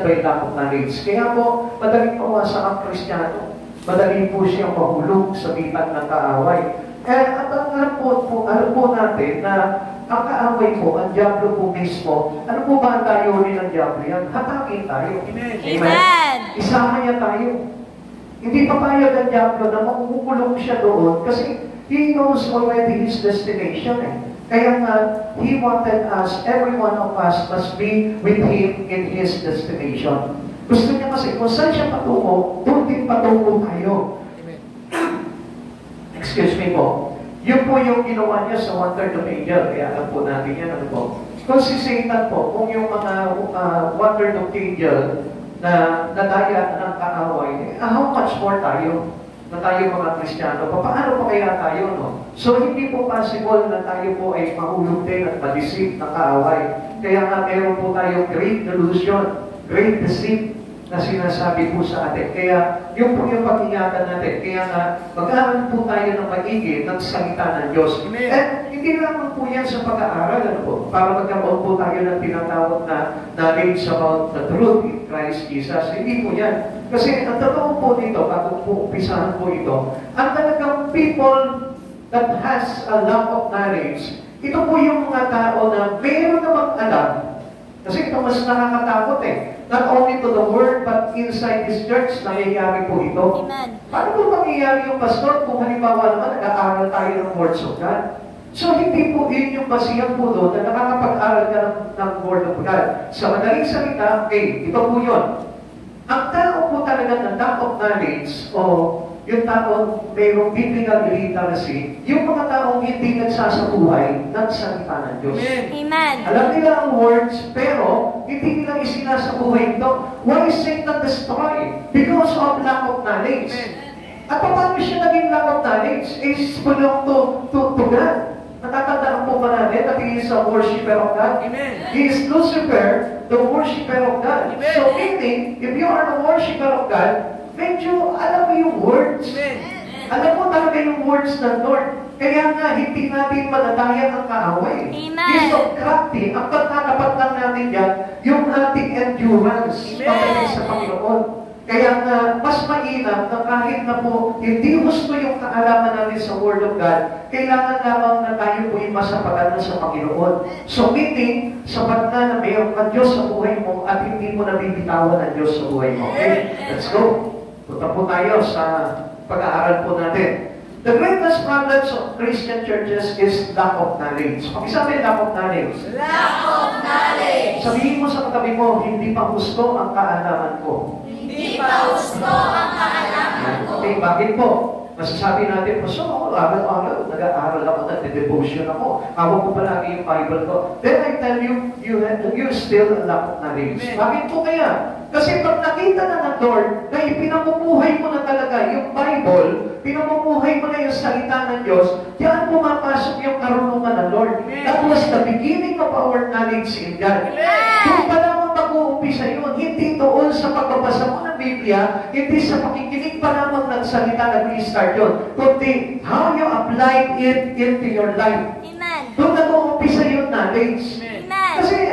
by lack of knowledge. Kaya po, madaling mawasa ang Kristiyano. Madali po siyang mahulog sa bitag ng kaaway. At alam po natin na ang kaaway po, ang Diablo po mismo, ano po ba ang tayo rin ng Diablo yan? Hatakin tayo. Amen. Amen. Isama niya tayo. Hindi papayag ang Diablo na makukulong siya doon kasi he knows already his destination eh. Kaya nga, he wanted us, every one of us must be with him in his destination. Gusto niya kasi, kung saan siya patungo, doon din patungo tayo. Amen. Excuse me po. Yun po yung ginawa niya sa one-third of angel. Kaya alam po natin yan, ano po. Kung si Satan po, kung yung mga one-third of angel na nadaya ng kaaway, how much more tayo? Na tayo mga Kristiyano, paano pa kaya tayo, no? So, hindi po possible na tayo po ay mahulog din at madisip ng kaaway. Kaya nga, meron po tayong great delusion, great deceit na sinasabi po sa atin. Kaya, yun po yung pag-ingatan natin. Kaya nga, mag-aaral po tayo ng maigi ng salita ng Diyos. Amen. At hindi naman po yan sa pag-aaral, ano po? Para magkaroon po tayo ng tinatawag na knowledge about the truth in Christ Jesus. Hindi po yan. Kasi ang totoo po dito, bago po umpisahan po ito, ang talagang people that has a lack of knowledge, ito po yung mga tao na mayroon namang alam. Kasi ito mas nakakatakot eh. Not only to the Word, but inside this church, nangyayari po ito. Amen. Paano po mangyayari yung pastor kung halimbawa naman nag-aaral tayo ng Words of God? So, hindi po yun yung basihan po doon na nakakapag-aral ka ng Word of God. Sa madaling salita, okay, ito po yun. Ang tao po talaga ng lack of knowledge o yung tao mayroong biblical illiteracy, yung mga taong hindi nagsasabuhay ng salita ng Diyos. Amen. Alam nila ang words, pero hindi nila isinasabuhay ito. Why is Satan destroyed? Because of lack of knowledge. At paano siya naging lack of knowledge? Is belong to God. Natatandaan po ba natin na he is a worshiper of God? Amen. He is Lucifer, the worshiper of God. Amen. So meaning, if you are the worshiper of God, medyo alam mo yung words. Amen. Alam mo talaga yung words ng Lord. Kaya nga, hindi natin madadayan ang kaaway. Amen. He's so crafty. Ang pagkakapat lang natin yan, yung ating endurance pagdating sa Panginoon. Kaya nga, mas mainam na kahit na po hindi gusto yung kaalaman natin sa Word of God, kailangan lamang na tayo po yung masapagan na sa Panginoon. So meaning, sapat na mayroon ka Diyos sa buhay mo at hindi mo nabibitawan ang Diyos sa buhay mo. Okay? Let's go. Punta po tayo sa pag-aaral po natin. The greatest problems of Christian churches is lack of knowledge. Pakisabi, lack of knowledge. Lack of knowledge. Sabihin mo sa katabi mo, hindi pa gusto ang kaalaman ko. Hindi pa gusto ang kaalaman ko. Okay, bakit po? Masasabi natin, so ako, araw-araw, nag-aaral ako, nag-devotion ako, hawak ko palagi yung Bible ko. Then I tell you, you still lack of knowledge. Bakit po kaya? Kasi pag nakita na ng Lord, na ipinamumuhay mo na talaga yung Bible, pinamumuhay mo na yung salita ng Diyos, diyan pumapasok yung karunungan ng Lord. That was the beginning of our knowledge in God. Doon pa lamang mag-uumpisa yun, hindi doon sa pagbabasa mo ng Biblia, hindi sa pakikinig pa lamang ng salita na i-start yun, kundi how you apply it into your life. Amen. Doon nag-uumpisa yung knowledge. Amen. Kasi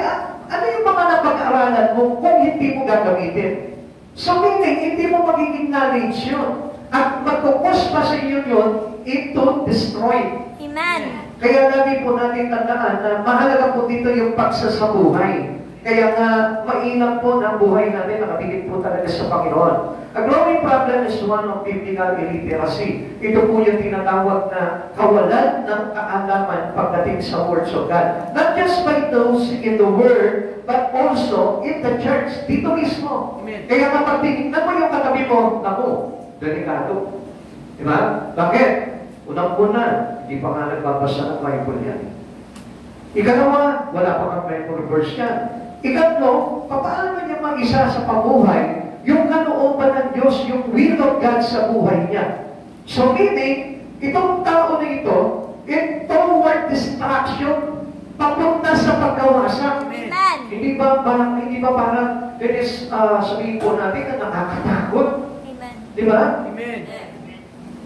ano yung mga napag-aralan mo kung hindi mo gagamitin? So meaning, hindi mo magiging knowledge yun. At magkukos pa sa iyo yun, ito destroy. Amen. Kaya lagi po natin tandaan na mahalaga po dito yung pagsasabuhay. Kaya nga, mainam po na ang buhay natin nakapigit po talaga sa Panginoon. A growing problem is one of biblical illiteracy. Ito po yung tinatawag na kawalan ng kaalaman pagdating sa words of God. Not just by those in the Word, but also in the church. Dito mismo. Amen. Kaya kapag tinignan mo yung katabi mo, naku, delikado. Diba? Bakit? Unang-una, hindi pa nga nagbabasa ng Bible yan. Ikalawa, wala pa kang Bible verse yan. Ikatlo, paano niya mag-isa sa pabuhay yung kalooban ng Diyos, yung will of God sa buhay niya? So meaning, itong tao na ito, toward distraction, papunta sa pagkawasak. Amen. Hindi ba parang, sabihin po natin na nakakatakot? Amen. Di ba? Amen.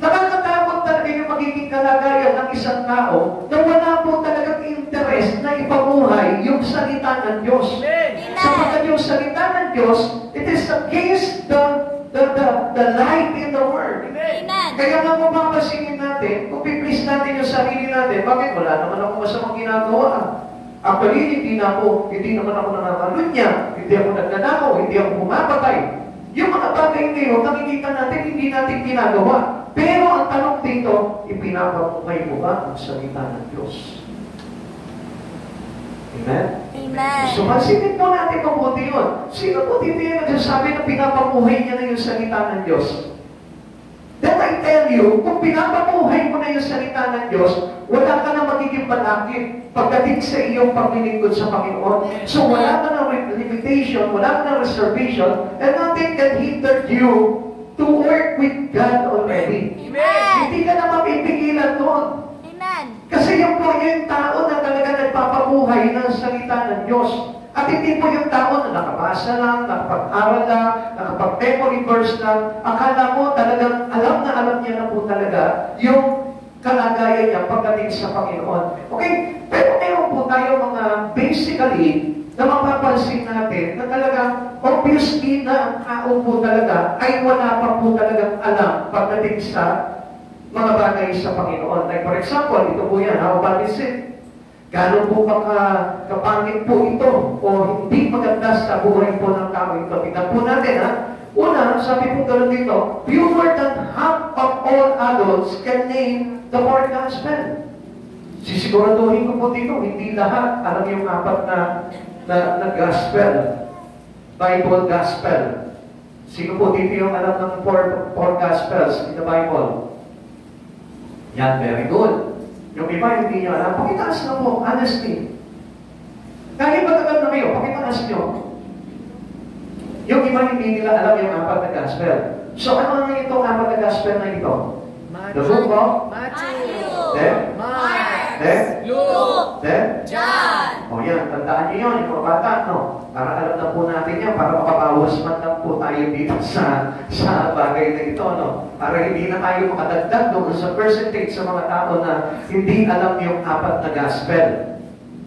Nakakatakot talaga yung magiging kalagayan ng isang tao na wala po talagang interest na ipabuhay yung salita ng Diyos. Amen. Sapagkat yung salita ng Diyos, it is against the light in the Word. Amen. Kaya nga mapapasingin natin, kung piplis natin yung sarili natin, bakit wala naman ako masamang ginagawa? Actually, hindi naman ako nangangalunya, hindi ako nagnanakaw, hindi ako bumabagay. Yung mga bagay ngayon, nakikita natin, hindi natin ginagawa. Pero ang tanong dito, ipinapamukay mo ba ang salita ng Diyos? Amen? Amen. So, pansinin po natin mabuti yun. Sino po dito yung nagsasabi na pinapamuhay niya na yung salita ng Diyos? Then I tell you, kung pinapamuhay mo na yung salita ng Diyos, wala ka na magiging balakid pagdating sa iyong paglilingkod sa Panginoon. So, wala ka na limitation, wala ka na reservation, and nothing can hinder you to work with God already. Amen. Hindi ka na mapipigilan doon. Amen. Kasi yung po yung tao na talaga nagpapabuhay ng salita ng Diyos. At hindi po yung tao na nakabasa lang, nakapag-aral lang, nakapag-memory verse lang. Akala mo talagang alam niya na po talaga yung kalagayan niya pagdating sa Panginoon. Okay? Pero meron po tayo mga basically na mapapansin natin na talagang obviously na ang tao po talaga ay wala pa po talagang alam pagdating sa mga bagay sa Panginoon. Like for example, ito po yan, how bad is it? Gano'n po kapangit po ito o hindi maganda sa buhay po ng tao ito. Tingnan po natin, ha? Una, sabi po gano'n dito, fewer than half of all adults can name the word gospel. Sisiguraduhin ko po dito, hindi lahat alam yung apat na gospel. Bible gospel. Sino po dito yung alam ng four gospels in the Bible? Yan, very good. Yung iba hindi nyo alam. Pakitaas na po, honestly. Kahit matagal na kayo, pakitaas nyo. Yung iba hindi nila alam yung apat na gospel. So ano na itong apat na gospel na ito? The book of Matthew. Then? Mark. Then? Luke. Then? John. O yan, tandaan nyo yun, yung mga bata, no? Para alam na po natin yan, para makabawas man lang po tayo dito sa bagay na ito, no? Para hindi na tayo makadagdag doon sa percentage sa mga tao na hindi alam yung apat na gospel.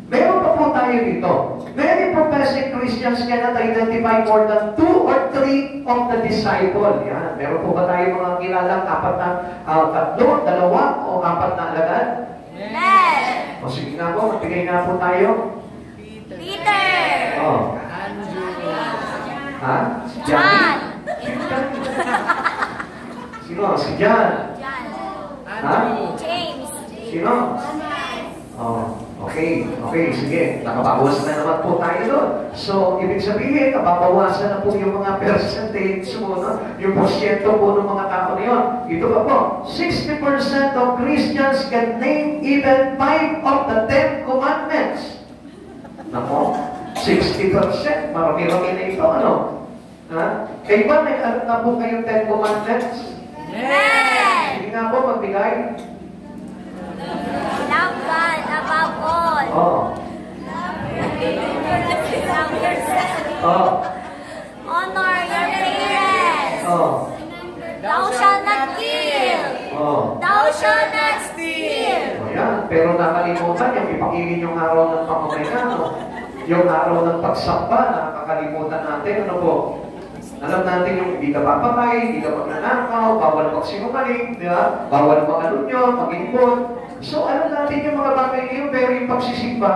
Meron pa po tayo dito. Many professing Christians cannot identify more than 2 or 3 of the disciple. Yan. Meron po ba tayo mga kilalang apat na, tatlo, dalawa, o apat na alagad? Amen. O sige nga po, magbigay nga po tayo. Peter. Oh. Ha? John. Sino? Si John. John. Ha? James. Sino? Oh, okay. Okay, sige. Nakabawas na naman po tayo doon. So, ibig sabihin, nababawasan na po yung mga percentage mo, no? Yung porsyento po ng mga tao na yun. Ito pa po, 60% of Christians can name even 5 of the 10 commandments. Nako, 60%. Marami-rami na ito, ano? Ha? Kayo ba may alam na po kayong 10 commandments? Amen. Sige nga po, magbigay. Love God above all. Oh. Love yourself. Oh. Honor your parents. Oh. Thou shalt not kill. Oh. Thou shalt not steal. Ayan, pero nakalimutan yung ipakingin yung araw ng pamamayan, no? Yung araw ng pagsamba, nakakalimutan natin, ano po? Alam natin yung hindi ka papatay, hindi ka magnanakaw, bawal magsinungaling, di ba? Bawal mag-alunyo, mag-input. So, alam natin yung mga bagay ngayon, pero yung pagsisimba,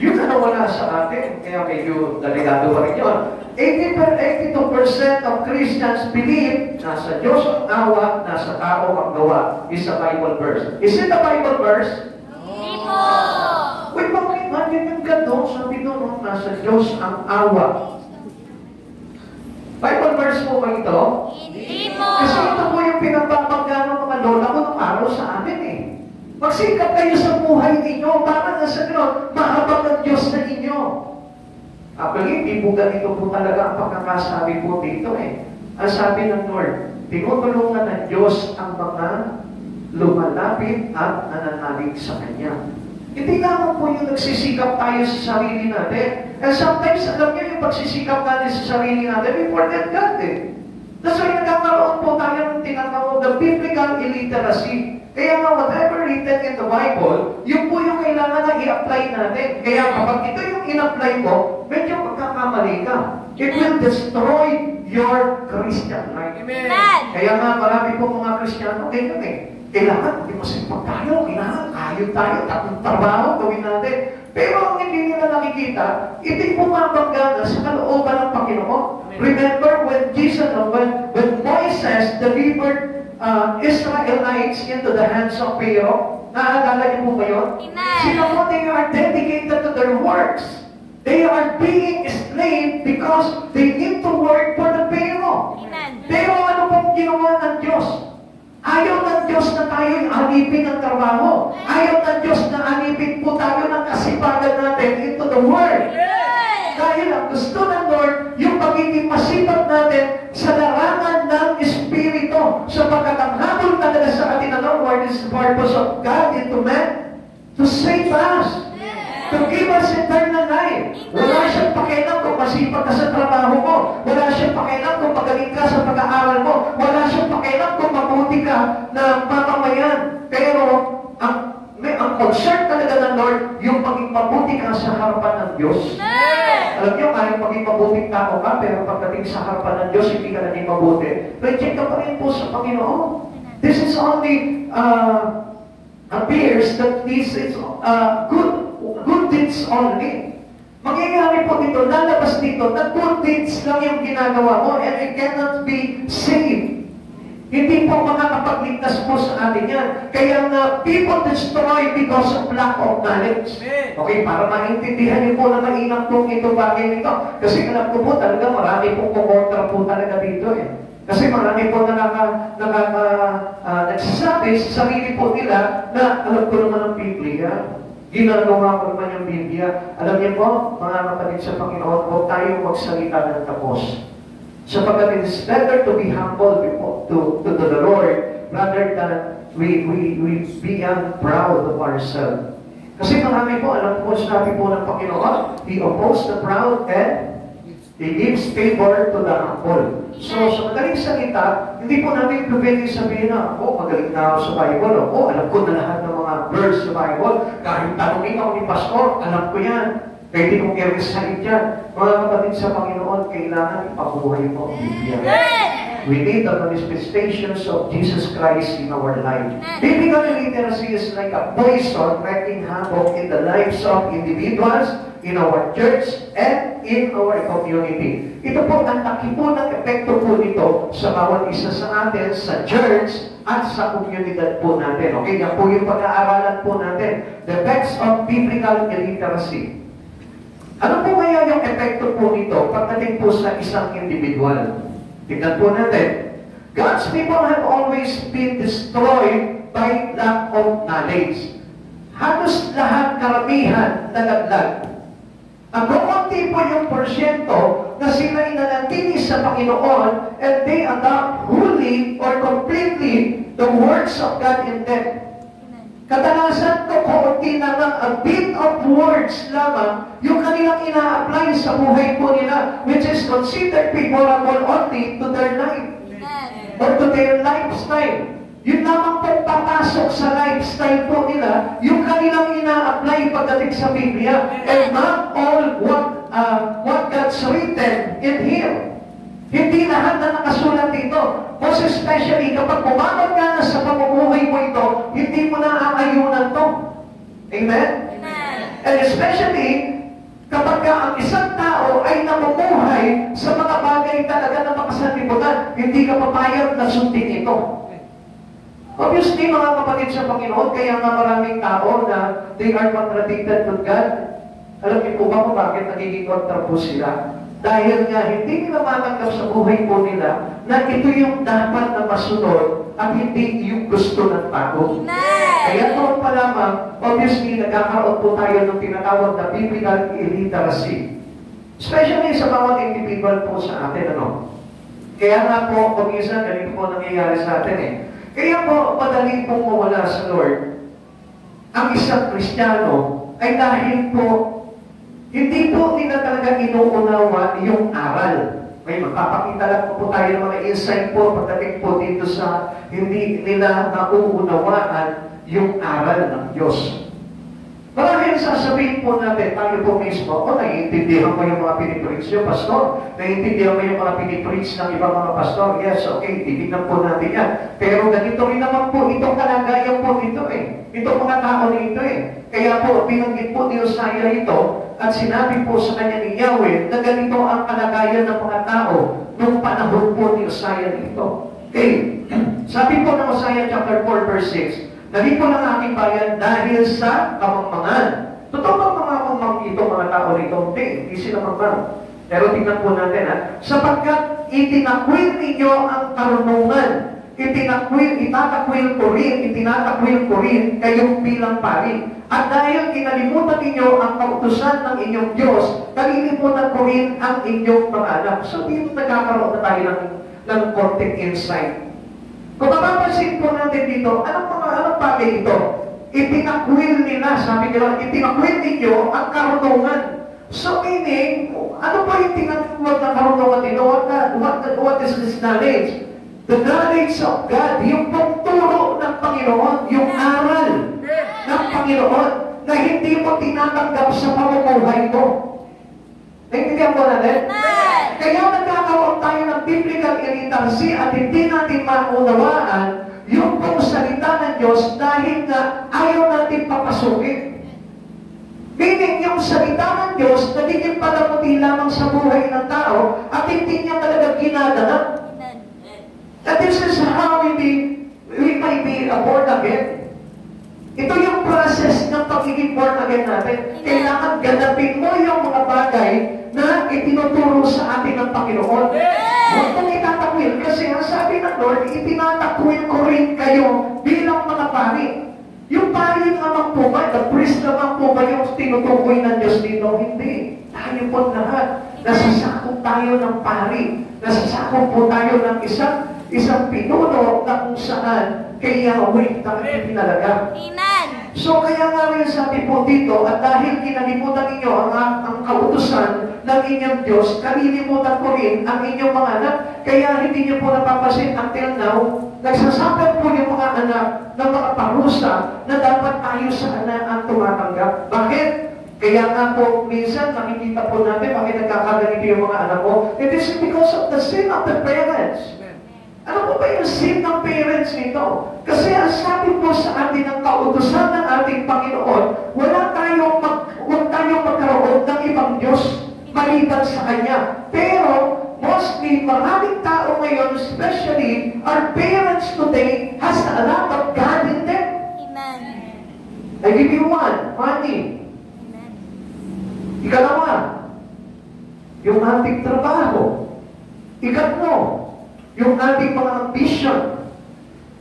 yun na nawala sa atin. Kaya medyo delikado pa rin yun. 82% of Christians believe nasa Diyos ang awa, nasa tao ang gawa. Is a Bible verse. Is it a Bible verse? Tipo. Uy, bakit natin yung gano'n? Sabi doon, nasa Diyos ang awa. Bible verse po ba ito? Hindi po. Kasi ito po yung pinapapagano ng mga lola ko ng araw sa amin eh. Magsikap kayo sa buhay ninyo para na sa gano'n, mahabang ang Diyos na inyo. Actually, hindi po ganito po talaga ang pagkakasabi po dito eh. Ang sabi ng Lord, tinutulungan ng Diyos ang mga lumalapit at nananalig sa Kanya. Hindi naman po yung nagsisikap tayo sa sarili natin. And sometimes, alam niyo yung pagsisikap natin sa sarili natin, we forget God eh. That's why nagkakaroon po tayo ng tinatawag na biblical illiteracy. Kaya nga, whatever written in the Bible, yun po yung kailangan na i-apply natin. Kaya kapag ito yung in-apply mo, medyo magkakamali ka. It will destroy your Christian life. Amen. Kaya nga, marami po mga Kristiyano, kailangan, hindi masipag tayo, kailangan, kayod tayo, tapos trabaho, gawin natin. Pero ang hindi nila nakikita, ito'y bumabangga na sa kalooban ng Panginoon. Remember when when Moises delivered Israelites into the hands of Pharaoh, naaalala niyo po ba yun? Sila po, they are dedicated to their works. They are being enslaved because they need to work for the Pharaoh. Pero ano pong ginawa ng Diyos? Ayaw ng Diyos na tayo'y alipin ng trabaho. Ayaw ng Diyos na alipin po tayo ng kasipagan natin into the Word. Dahil ang gusto ng Lord, yung pagiging masipag natin sa larangan ng Espiritu. Sapagkat ang habol talaga sa atin ng Lord is the purpose of God into man to save us. To give us eternal life. Wala siyang pakialam kung masipag ka sa trabaho mo. Wala siyang pakialam kung magaling ka sa pag-aaral mo. Wala siyang pakialam kung mabuti ka na mamamayan. Pero, ang concern talaga ng Lord, yung maging mabuti ka sa harapan ng Diyos. Alam niyo, kahit maging mabuting tao ka, pero pagdating sa harapan ng Diyos, hindi ka naging mabuti. Reject ka pa rin po sa Panginoon. This is only appears that this is good deeds only. Mangyayari po dito, lalabas dito, na good deeds lang yung ginagawa mo and it cannot be saved. Hindi po makakapagligtas po sa atin yan. Kaya nga, people destroy because of lack of knowledge. Okay, para maintindihan niyo po na mainam po ito bagay nito. Kasi alam ko po talaga, marami pong kumontra po talaga dito eh. Kasi marami po nagsasabi sa sarili po nila na alam ko naman ang Biblia. Ginagawa ko naman yung Biblia. Alam niyo po, mga kapatid sa Panginoon, huwag tayo magsalita ng tapos. Sapagkat it is better to be humble to the Lord rather than we be proud of ourselves. Kasi marami po, alam po, sabi po ng Panginoon, He opposes the proud and He gives favor to the humble. So, sa madaling salita, hindi po namin pwede sabihin na, magaling na ako sa Bible, alam ko na lahat ng mga verse sa Bible, kahit tanongin ako ni Pastor, alam ko yan. Pwede kong i-recite yan. Mga kapatid sa Panginoon, kailangan ipabuhay mo ang Biblia. We need the manifestations of Jesus Christ in our life. Biblical literacy is like a poison wreaking havoc in the lives of individuals, in our church, and in our community. Ito po, ang laki po ng epekto po nito sa bawat isa sa atin, sa church, at sa komunidad po natin. Okay, yan po yung pag-aaralan po natin. The effects of biblical illiteracy. Ano po kaya yung epekto po nito pagdating po sa isang individual? Tignan po natin. God's people have always been destroyed by lack of knowledge. Halos lahat karamihan nalaglag. Ang kukunti po yung porsyento na sila inanatili sa Panginoon and they adopt wholly or completely the words of God in them. Kadalasan ko kaunti naman a bit of words lamang yung kanilang ina-apply sa buhay po nila, which is considered favorable only to their life or to their lifestyle. Yun lamang po papasok sa lifestyle po nila, yung kanilang ina-apply pagdating sa Biblia, and not all what God's written in here. Hindi lahat na nakasulat dito. Most especially, kapag bumabag ka na sa pamumuhay mo ito, hindi mo na aayunan to. Amen? And especially, kapag ang isang tao ay namumuhay sa mga bagay talaga na makasanlibutan, hindi ka papayag na sundin ito. Obviously, mga kapatid sa Panginoon, kaya nga maraming tao na they are contradicted to God. Alam niyo po ba kung bakit nagiging kontra po sila? Dahil nga hindi nila matanggap sa buhay po nila na ito yung dapat na masunod at hindi yung gusto ng tao. Kaya noon pa lamang, obviously, nagkakaroon po tayo ng tinatawag na biblical illiteracy. Especially sa bawat individual po sa atin, ano? Kaya nga po, pag-isa, ganito po nangyayari sa atin eh. Kaya po, madali pong mawala sa Lord. Ang isang Kristiyano ay dahil po hindi po nila talaga inuunawa yung aral. May magpapakita lang po tayo ng mga insight po pagdating po dito sa hindi nila nauunawaan yung aral ng Diyos. Marahil sasabihin po natin, tayo po mismo, naiintindihan mo yung mga pinipreach nyo, pastor. Naiintindihan mo yung mga pinipreach ng ibang mga pastor. Yes, okay, titignan po natin yan. Pero ganito rin naman po, itong kalagayan po ito eh. Itong mga tao nito eh. Kaya po, binanggit po ni Hosea ito, at sinabi po sa kanya ni Yahweh, na ganito ang kalagayan ng mga tao nung panahon po ni Hosea dito. Okay, sabi po ng Hosea chapter 4 verse 6, naging po ng aking bayan dahil sa kamangmangan. Totoo bang mamamang itong mga tao rito? Hindi sila mamang. Pero tingnan po natin sapagkat itinakwil ninyo ang karunungan, itatakwil ko rin kayong bilang pari. At dahil kinalimutan ninyo ang kautusan ng inyong Diyos, kalilimutan ko rin ang inyong mga anak. So dito nagkakaroon na tayo ng konting insight. Kung mapapansin po natin dito, anong bagay ito? Itinakwil nila, sabi nila, itinakwil ninyo ang karunungan. So meaning, ano ba yung tinakwil na karunungan nito? What is this knowledge? The knowledge of God, yung pagturo ng Panginoon, yung aral ng Panginoon, na hindi mo tinatanggap sa pamumuhay mo. Naintindihan po natin? Kaya nagkakaroon tayo ng biblical illiteracy at hindi natin maunawaan yung pong salita ng Diyos dahil na ayaw natin papasukin. Meaning, yung salita ng Diyos nagiging palamuti lamang sa buhay ng tao at hindi niya talaga ginaganap. That this is how we might be born again. Ito yung process ng pagiging born again natin. Kailangan ganapin mo yung mga bagay na itinuturo sa atin ng Panginoon. Huwag mong itatakwil kasi ang sabi ng Lord, itinatakwil ko rin kayo bilang mga pari. Yung pari naman po ba, the priest naman po ba yung tinutukoy ng Diyos dito? Hindi. Tayo po lahat. Nasasakop tayo ng pari. Nasasakop po tayo ng isang pinuno na kung saan kay Yahweh tayo pinalaga. Amen. So kaya nga rin sabi po dito, at dahil kinalimutan ninyo ang kautusan ng inyong Diyos, kalilimutan ko rin ang inyong mga anak, kaya hindi niyo po napapasin until now, nagsasabi po yung mga anak ng mga parusa na dapat tayo sa anak ang tumatanggap. Bakit? Kaya nga po, minsan nakikita po natin bakit nagkakaganito yung mga anak mo. It is because of the sin of the parents. Ano po ba yung sin ng parents nito? Kasi ang sabi po sa atin ng kautusan ng ating Panginoon, huwag tayong magkaroon ng ibang Diyos maliban sa Kanya. Pero, mostly, maraming tao ngayon, especially our parents today, has a lot of God in them. Amen. I give you one, money. Amen. Ikalawa, yung ating trabaho. Ikatlo, yung ating mga ambition.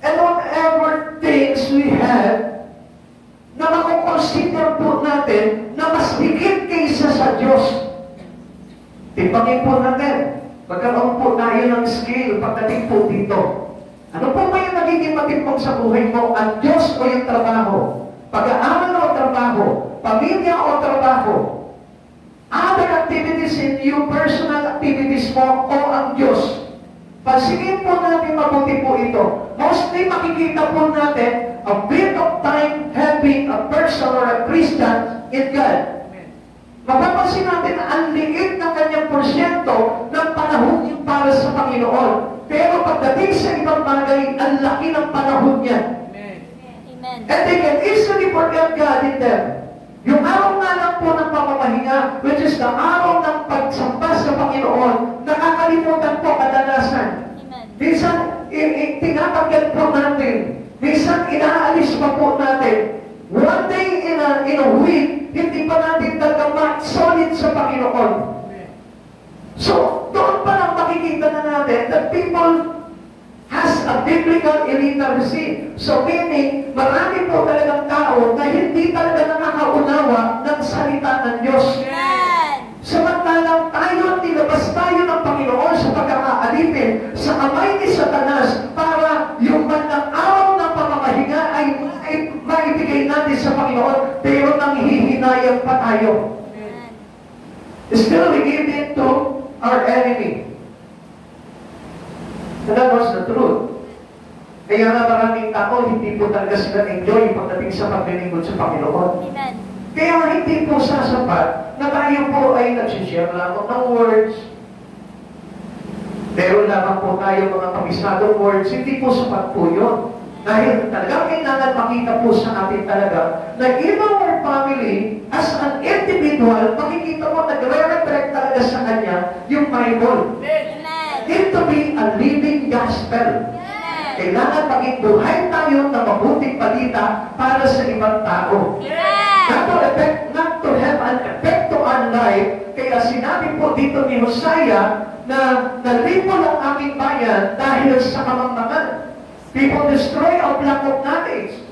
And whatever things we have na makukonsider po natin na mas higit kaysa sa Diyos. Timpangin po natin. Magkaroon po tayo ng skill pagdating po dito. Ano po ba yung nagiging matimpang sa buhay mo? Ang Diyos o yung trabaho? Pag-aaral o trabaho? Pamilya o trabaho? Other activities in you, personal activities mo o ang Diyos? Pansinin po natin mabuti po ito. Mostly makikita po natin a bit of time having a person or a Christian in God. Mapapansin natin na ang liit ng kanyang porsyento ng panahon yung para sa Panginoon. Pero pagdating sa ibang bagay, ang laki ng panahon niya. Amen. And they can easily forget God in them. Yung araw nga lang po ng pamamahinga, which is the araw ng pagsamba sa Panginoon, nakakalimutan po kadalasan. Minsan, tinatanggal po natin. Minsan, inaalis pa po natin. One day in a week, hindi pa natin talaga solid sa Panginoon. So, doon pa lang makikita na natin that people has a biblical illiteracy. So meaning, marami po talagang tao na hindi talaga nakakaunawa ng salita ng Diyos. Samantalang tayo, nilabas tayo ng Panginoon sa pagkakaalipin sa kamay ni Satanas para yung bandang araw ng pamamahinga ay maibigay natin sa Panginoon, pero nanghihinayang pa tayo. Still, we give it to our enemy. And that was the truth. Kaya nga maraming tao, hindi po talaga sila enjoy pagdating sa paglilingkod sa Panginoon. Amen. Kaya hindi po sasapat na tayo po ay nagsishare lamang ng words. Pero lamang po tayo mga pabisadong words, hindi po sapat po yun. Dahil talagang kailangan makita po sa atin talaga na in our family, as an individual, makikita mo nagre-reflect talaga sa kanya yung Bible. Amen. It to be a living gospel. Kailangan maging buhay tayo na mabuting balita para sa ibang tao. Not to have an effect to our life. Kaya sinabi po dito ni Hosea na nalipo ang aking bayan dahil sa kamangmangan. People destroy our black of knowledge.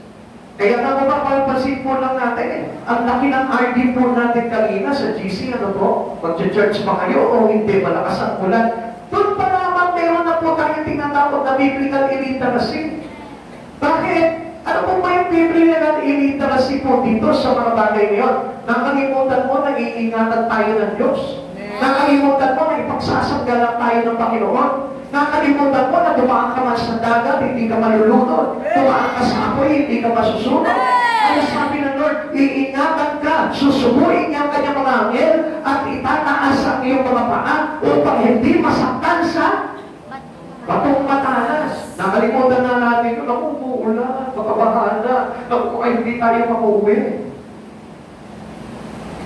Kaya nga mapapansin po lang natin ang laki ng RD po natin kanina sa GC, ano po? Mag-church ba kayo o hindi? Malakas ang ulan. Doon pa naman meron na po tayong tinatawag na biblical illiteracy. Bakit? Ano po ba yung biblical illiteracy po dito sa mga bagay ngayon? Nakalimutan mo na iingatan tayo ng Diyos. Nakalimutan mo na ipagsasanggalan tayo ng Panginoon. Nakalimutan mo na dumaan ka man sa dagat, hindi ka malulunod. Dumaan ka sa apoy, hindi ka masusunod. Ano sabi ng Lord? Iingatan ka, susubuin niya ang kanyang mga anghel at itataas ang iyong mga paa upang hindi masaktan sa batong matalas. Nakalimutan na natin yun. Ako, umuulan, makabahaan na. Ako, ay hindi tayo makuwi.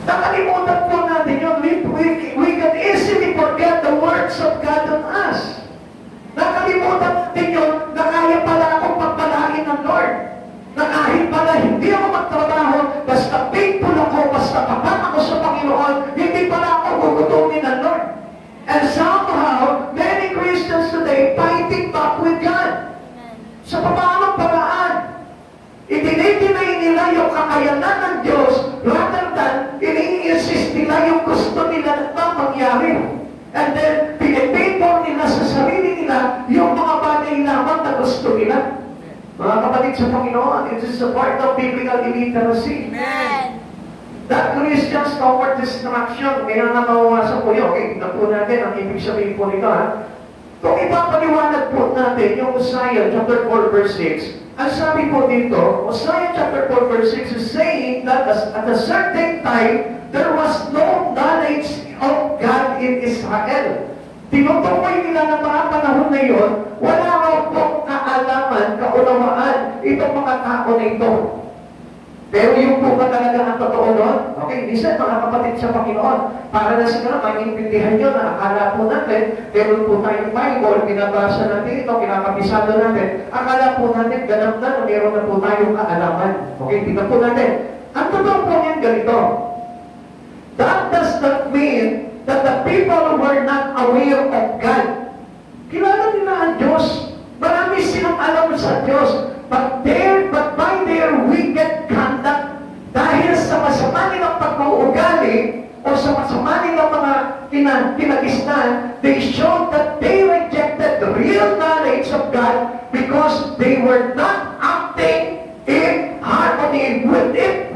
Nakalimutan po natin yun. We can easily forget the words of God on us. Nakalimutan natin yun na kaya pala akong pagpalain ng Lord. Na kahit pala hindi ako magtrabaho, basta faithful ako, basta tapat ako sa Panginoon, hindi pala ako gugutumin ng Lord. And somehow, many Christians today fighting back with God. Sa paanong paraan? Itinay nila yung kakayanan ng Diyos rather than ini-insist nila yung gusto nila na mangyari. And then, pinipipon nila sa sarili nila yung mga bagay lamang na gusto nila. Mga kapatid sa Panginoon, it is a part of biblical illiteracy. Amen. That Christians toward destruction, kaya nga mawawasan po yun. Okay, tignan po natin ang ibig sabihin po nito. Kung ipapaliwanag po natin yung Hosea chapter 4 verse 6, ang sabi po dito, Hosea chapter 4 verse 6 is saying that at a certain time, there was no knowledge of God in Israel. Tinutukoy nila ng mga panahon na yun, wala raw pong kaalaman, kaunawaan, itong mga tao na ito. Pero yung po ba talaga ang totoo nun? Okay, minsan mga kapatid sa Panginoon, para na siguro maintindihan nyo na akala po natin, meron po tayong Bible, binabasa natin ito, kinakabisado natin, akala po natin ganap na meron na po tayong kaalaman. Okay, tingnan po natin. Ang totoo po yan ganito. That does not mean that the people were not aware of God. Kilala nila ang Diyos. Marami silang alam sa Diyos. But by their wicked conduct, dahil sa masama nilang pag-uugali o sa masama nilang mga kinagisnan, they showed that they rejected the real knowledge of God because they were not acting in harmony with it.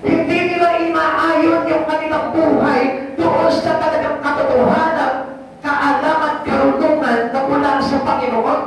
Hindi nila inaayon yung kanilang buhay doon sa talagang katotohanan, kaalaman, karunungan na mula sa Panginoon.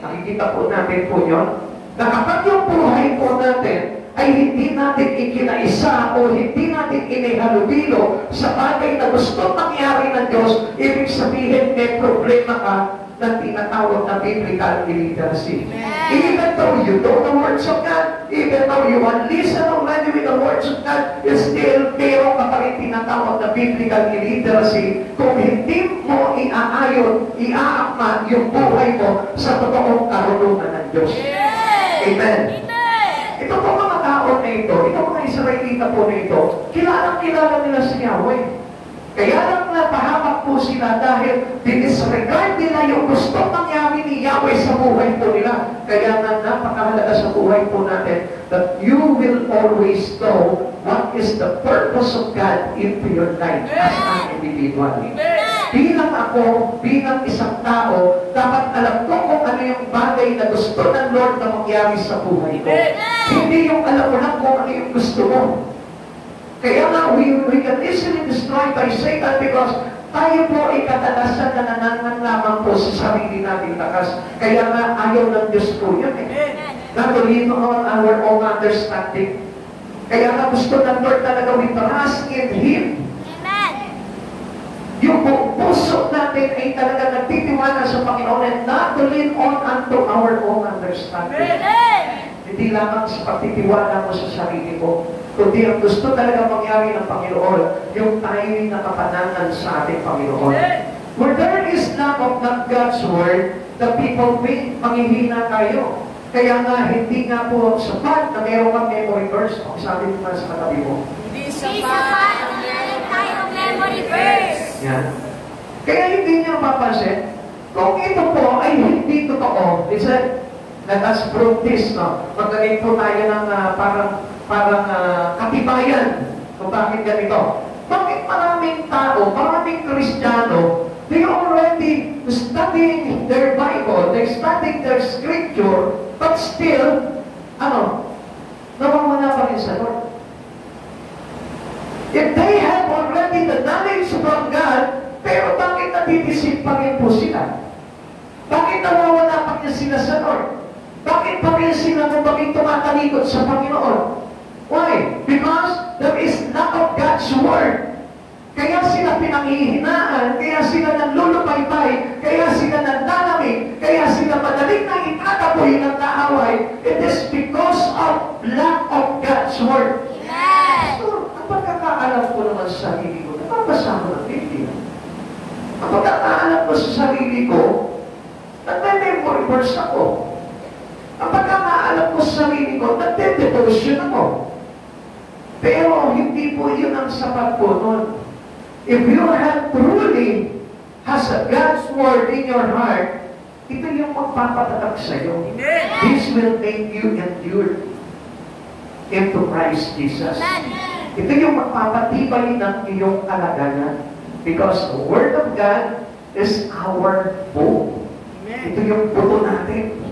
Nakikita po natin po yun, na kapag yung buhay po natin ay hindi natin ikinaisa o hindi natin inihalubilo sa bagay na gusto mangyari ng Diyos, ibig sabihin may problema ka na tinatawag na biblical illiteracy. Even though you know the words of God, even though you listen already with the words of God, still meron ka pa rin tinatawag na biblical illiteracy kung hindi mo iaayon, iaakma yung buhay mo sa totoong karunungan ng Diyos. Amen. Ito po mga tao na ito, ito mga Israelita po na ito, kilala nila si Yahweh. Kaya lang napahamak po sila dahil dinisregard nila yung gusto mangyari ni Yahweh sa buhay po nila. Kaya nga napakahalaga sa buhay po natin that you will always know what is the purpose of God into your life as an individual. Bilang ako, bilang isang tao, dapat alam ko kung ano yung bagay na gusto ng Lord na mangyari sa buhay ko. Hindi yung alam mo lang kung ano yung gusto mo. Kaya nga, we can easily destroy by Satan because tayo po ay kadalasan na nanangan lamang po sa sa sarili nating lakas. Kaya nga, ayaw ng Diyos po yan eh. Not to lean on our own understanding. Kaya nga gusto ng Lord talaga we trust in Him. Amen. Yung buong puso natin ay talaga nagtitiwala sa Panginoon and not to lean on unto our own understanding. Amen. Hindi lamang sa pagtitiwala mo sa sarili mo, kundi ang gusto talaga mangyari ng Panginoon, yung tayo'y nakapanangan sa ating Panginoon. Where there is lack of not God's Word, the people may manghihina tayo. Kaya nga, hindi nga po sapat na meron kang memory verse. Ang sabi mo na sa katabi mo. Hindi sapat na meron tayong memory verse. Yan. Kaya hindi niya mapapansin, kung ito po ay hindi totoo, listen, let us prove this, no? Maglagay po tayo ng parang katibayan kung bakit ganito. Bakit maraming tao, maraming Kristiyano, they already studying their Bible, they studying their scripture, but still, nawawala pa rin sa Lord. If they have already the knowledge from God, pero bakit natitisip pa rin po sila? Bakit nawawala pa rin sila sa Lord? Bakit pa rin sila bakit tumatalikod sa Panginoon? Why? Because there is lack of God's Word. Kaya sila pinanghihinaan, kaya sila nanlulupaypay, kaya sila nanlalamig, kaya sila madaling na itataboy ng kaaway. It is because of lack of God's Word. Amen. So, ang pagkakaalam ko naman sa sarili ko, napapasa ko ng Biblia. Ang pagkakaalam ko sa sarili ko, nagme-memory verse ako. Ang pagkakaalam ko sa sarili ko, nagde-devotion ako. Pero hindi po yun ang sapat po nun. If you have truly has a God's Word in your heart, ito yung magpapatatag sa'yo. This will make you endure into Christ Jesus. Ito yung magpapatibay ng iyong kalagayan. Because the Word of God is our hope. Ito yung buto natin.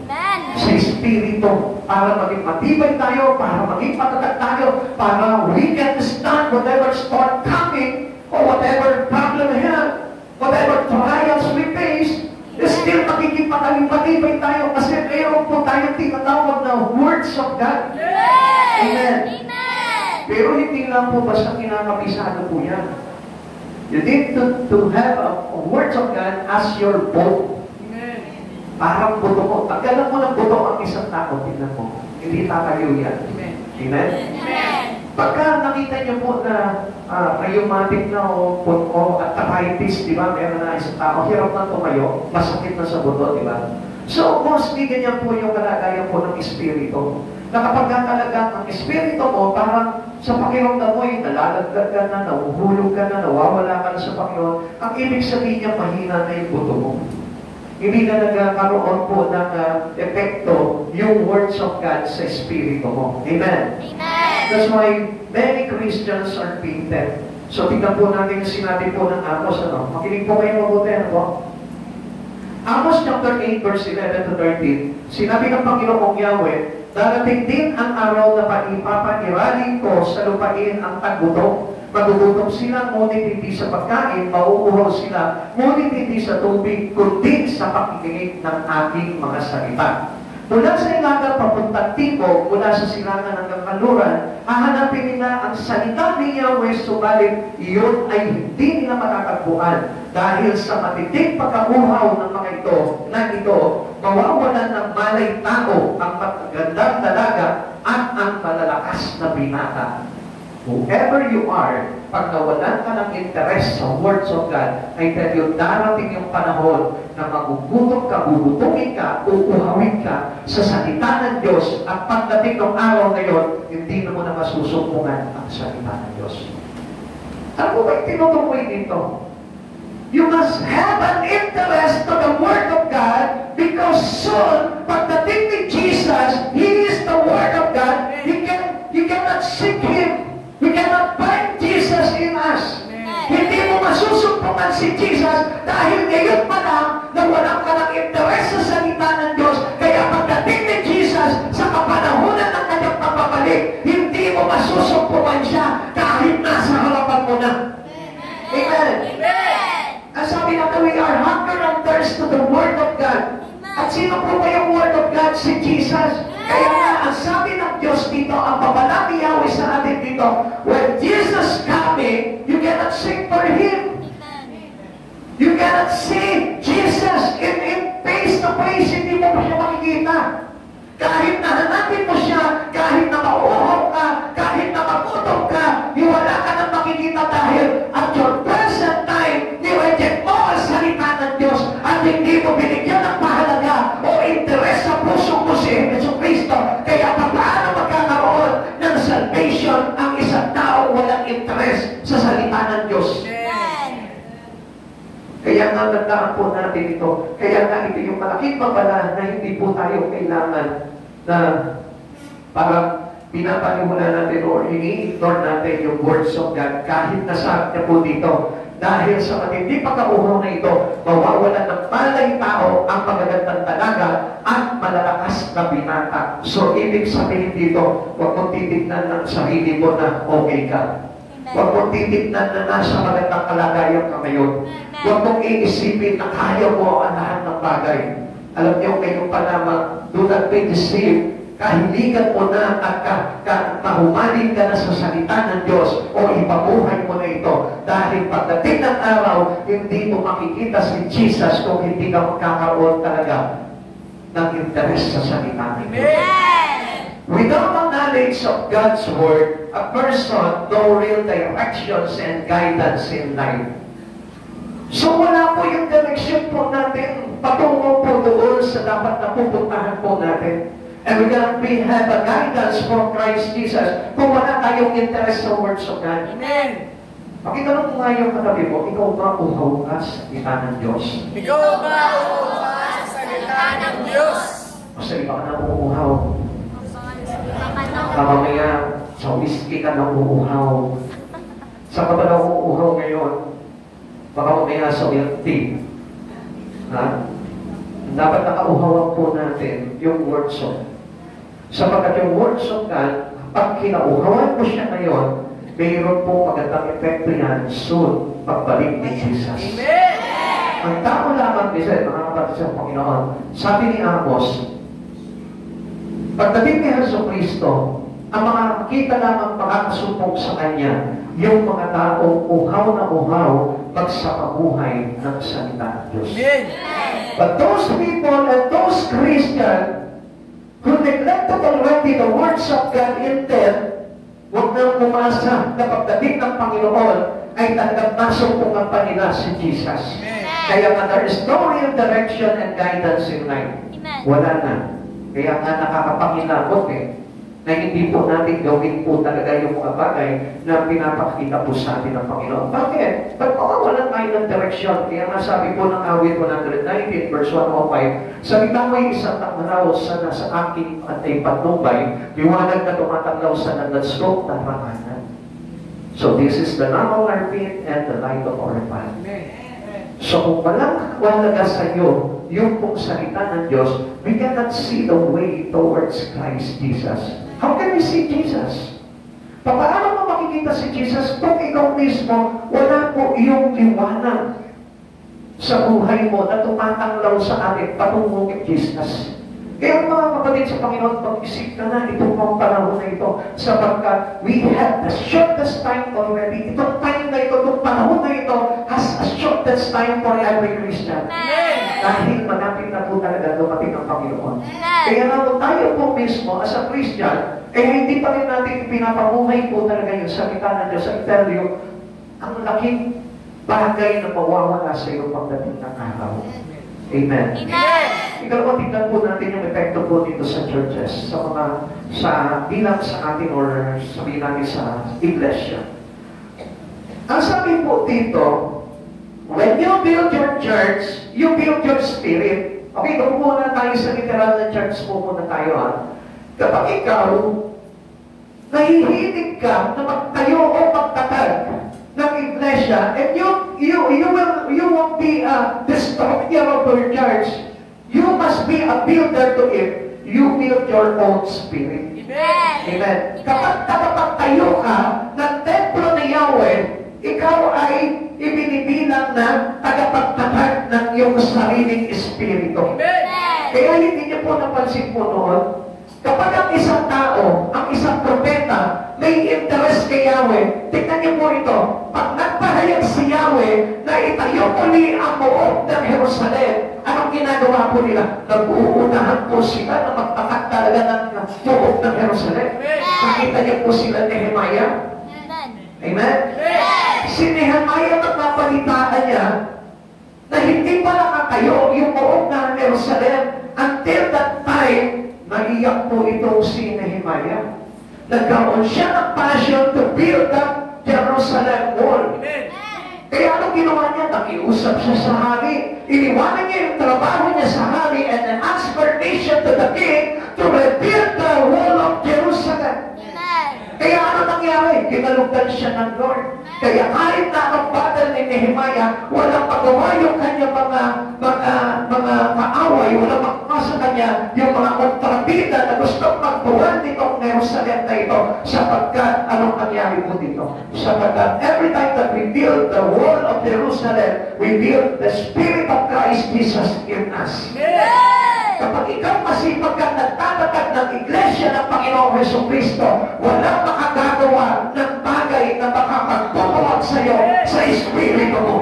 Sa Espiritu, para maging matibay tayo, para maging matatag tayo, para we can stand whatever storm coming, or whatever problem we have, whatever trials we face, still magiging matibay tayo kasi mayroon po tayong tinatawag na words of God. Amen. Pero hindi lang po basta kinakabisado po yan. You need to have a words of God as your boat. Parang buto mo. Tanggalan mo ng buto ang isang tao, tingnan mo. Hindi tatayo yan. Amen? Pagka nakita niyo po na rheumatic na o arthritis, di ba? Meron na isang tao, hirap na tumayo, masakit na sa buto, di ba? So, mostly ganyan po yung kalagayan po ng Espiritu. Na kapag talagang ang Espiritu mo, parang sa pakiramdam mo, nalalagdag ka na, nahuhulog ka na, nawawala ka na sa Panginoon, ang ibig sabihin niya, mahina na yung buto mo. Hindi na nagkaroon po ng epekto yung words of God sa Espiritu mo. Amen? Amen. That's why many Christians are painted. So, tingnan po natin yung sinabi po ng Amos. Makinig po kayo mabuti. Amos chapter 8, verse 11 to 13. Sinabi ng Panginoong Yahweh, darating din ang araw na paipapaniraling ko sa lupain ang tagutong. Magugutom sila, ngunit hindi sa pagkain, mauuhaw sila, ngunit hindi sa tubig, kundi sa pakikinig ng aking mga salita. Mula sa ilaga papuntang timog, mula sa silangan hanggang kanluran, hahanapin nila ang salita ni Yahweh, subalit iyon ay hindi nila matatagpuan. Dahil sa matinding pagkauhaw ng mga ito, mawawalan ng malay tao ang magagandang dalaga at ang malalakas na binata. Whoever you are, pag nawalan ka ng interest sa words of God, ay dahil darating yung panahon na magugutom ka, bubutungin ka, uuhawin ka sa salita ng Diyos at pagdating ng araw na yun, hindi na mo na masusumpungan ang salita ng Diyos. Ano ba yung tinutukoy dito? You must have an interest to the Word of God because soon, pagdating ni Jesus, He is the Word of God. You cannot seek Him. We cannot find Jesus in us. Hindi mo masusumpungan si Jesus dahil ngayon pa lang na walang ka ng interest sa salita ng Diyos. Kaya pagdating ni Jesus sa kapanahunan ng kanyang pagbabalik, hindi mo masusumpungan siya kahit nasa harapan mo na. Amen. Ang sabi natin, we are hunger and thirst to the Word At sino po ba yung Word of God? Si Jesus. Kaya nga, ang sabi ng Diyos dito, ang babalang ni Yahweh sa atin dito, when Jesus coming, you cannot seek for Him. You cannot see Jesus in face to face. Hindi mo pa siya makikita. Kahit na hanapin mo siya, kahit na mauhaw ka, kahit na magutom ka, wala ka nang makikita dahil at your present time, ni-reject mo ang salita ng Diyos at hindi mo binigyan ng mahalaga o interes sa puso mo si Yesu Cristo. Kaya paano magkakaroon ng salvation ang isang tao walang interes sa salita ng Diyos? Kaya nga nagdaan po natin ito. Kaya nga ito yung malaking babala na hindi po tayo kailangan na parang pinapaniwala natin o ini-ignore natin yung words of God kahit nasabi niya po dito. Dahil sa matindi pagkauhaw na ito, mawawalan ng palay tao ang magagandang talaga at malalakas na binata. So, ibig sabihin dito, huwag mong titignan ng sarili mo na okay ka. Huwag mong titignan na nasa magandang kalagayan ka ngayon. Huwag mong iisipin na kaya mo ang lahat ng bagay. Alam niyo, ngayon pa lamang, do not be deceived. Kahiligan mo na at mahumaling ka na sa salita ng Diyos o ipabuhay mo na ito. Dahil pagdating ng araw, hindi mo makikita si Jesus kung hindi ka magkakaroon talaga ng interes sa salita ng Diyos. Without the knowledge of God's Word, a person no real directions and guidance in life. So wala po yung direction po natin patungo po doon sa dapat na pupuntahan po natin. And we cannot have a guidance from Christ Jesus kung wala tayong interest sa words of God. Amen. Pakitanong mo nga yung katabi mo, ikaw ba uhaw ka sa salita ng Diyos? Ikaw ba uhaw ka sa salita ng Diyos? O sa iba ka na uuhaw? Mamaya, sa whiskey ka na uuhaw. Sa ka ba na uuhaw ngayon? Baka mamaya sa milk tea. Ha? Dapat nakauhawan po natin yung words of God. Sapagkat yung words of God, pag kinauhawan mo siya ngayon, mayroon po magandang epekto yan soon pagbalik ni Jesus. Amen! Ang tao lamang, mga kapatid sa Panginoon, sabi ni Amos, pagdating ni Jesucristo, ang mga makita lamang makakasumpong sa Kanya, yung mga taong uhaw na uhaw magsapabuhay ng salita ng Diyos. Amen! But those people and those Christians who neglected already the words of God in them, huwag nang umasa na pagdating ng Panginoon ay talagang masumpungan pa nila si Jesus. Amen. Kaya nga there is no real direction and guidance in life. Wala na. Kaya nga nakakapangilabot na hindi po natin gawin po talaga yung mga bagay na pinapakita po sa atin ng Panginoon. Bakit? Ba't mawawalan tayo ng direksyon? Kaya nga sabi po ng awit 119 verse 105, sabi na may isang takmaraw sa nasa aking at ay patnubay, liwanag na tumatanglaw sa nagastrok na panganan. So this is the lamp of our feet and the light of our path. So kung walang walaga sa iyo, yung pong salita ng Diyos, we cannot see the way towards Christ Jesus. How can we see Jesus? Paano mo makikita si Jesus kung ikaw mismo wala po iyong liwanag sa buhay mo na tumatanglaw sa atin patungo kay Jesus? Kaya mga kapatid sa Panginoon, pag-isip ka na itong mga panahon na ito sapagkat we have the shortest time already. Itong time na ito, itong panahon na ito has a shortest time for every Christian. Dahil malapit na po talaga dumating ang Panginoon. Kaya na tayo po mismo as a Christian, hindi pa rin natin pinapamuhay po talaga yung salita ng Diyos. I tell you, ang laking bagay na mawawala sa iyo pagdating ng araw. Amen. Ikalawa, tignan po natin yung epekto po dito sa churches, bilang sa atin or sabihin natin sa iglesia. Ang sabi po dito, when you build your church, you build your spirit. Okay, doon muna tayo sa literal na church po muna tayo. Kapag ikaw, nahihilig ka na magtayo o magtatag ng iglesia, and you won't be a destructor of your church. You must be a builder to it. You build your own spirit. Amen. Amen. Kapag tayo ka ng templo ni Yahweh, ikaw ay ibinibilang na tagapagtatag ng iyong sariling espiritu. Amen. Kaya hindi niyo po napansin po noon, kapag ang isang tao, ang isang propeta, may interest kay Yahweh, tignan niyo po ito, pag nagpahayag si Yahweh na itayo muli ang buong ng Jerusalem, anong ginagawa po nila? Nag-uunahan po sila na magtakat talaga ng buong ng Jerusalem. Nakita niyo po sila ni Nehemiah? Amen? Si Nehemiah, nagpapalitaan niya na hindi pa nakatayo yung buong ng Jerusalem. Until that time, naiyak po itong si Nehemiah. Nagkaroon siya ng passion to build that Jerusalem wall. Kaya anong ginawa niya? Nakiusap siya sa hari. Iniwanan niya yung trabaho niya sa hari and then asked permission to the king to rebuild the wall of Jerusalem. Kaya ano nangyari? Kinalugdan siya ng Lord. Kaya kahit na ang battle ni Nehemiah, walang magawa yung kanyang mga kaaway, walang magawa sa kanya yung mga kontrabida na gusto magbuwan nitong Jerusalem na ito, sapagkat anong nangyari po dito? Sapagkat every time that we build the wall of Jerusalem, we build the Spirit of Christ Jesus in us. Kapag ikaw masipag ka nagtatatag ng iglesia ng Panginoong Jesucristo, walang makagagawa ng bagay na makapagpupuwag sa iyo sa espiritu mo.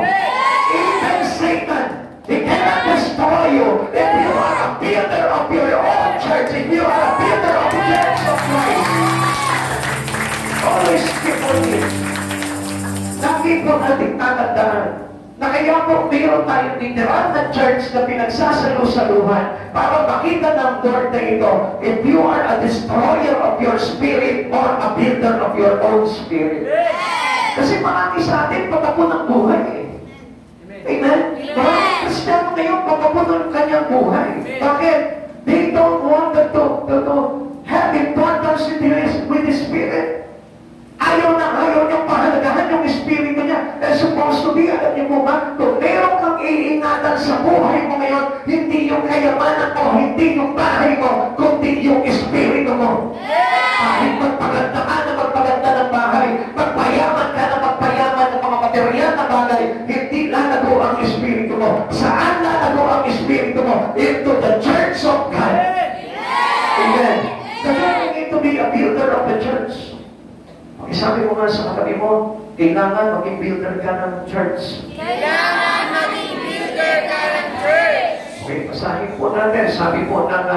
Even Satan, he cannot destroy you if you are a builder of your own church, if you are a builder of the church of Christ. Always keep on it. Lagi po nating tatandaan na kaya po mayroon tayong literal na church na pinagsasalusaluhan para makita ng Lord na ito, if you are a destroyer of your spirit or a builder of your own spirit. Kasi marami sa atin patapo ng buhay eh. Amen? Marami Kristiyano ngayon patapo ng kanyang buhay. Bakit? They don't want to have importance with the spirit. Ayaw niyang pahalagahan yung espiritu niya. It's supposed to be, alam niyo po ba, kung meron kang iingatan sa buhay mo ngayon, hindi yung kayamanan mo, hindi yung bahay mo, kundi yung espiritu mo. Kahit magpaganda ka na magpaganda ng bahay, magpayaman ka na magpayaman ng mga materyal na bagay, hindi lalago ang espiritu mo. Saan lalago ang espiritu mo? Into the church of God. Amen. Kasi you need to be a builder of the church. Sabi mo nga sa katabi mo, kailangan maging builder ka ng church. Kailangan maging builder ka ng church. Okay, pasahin po natin. Sabi po ng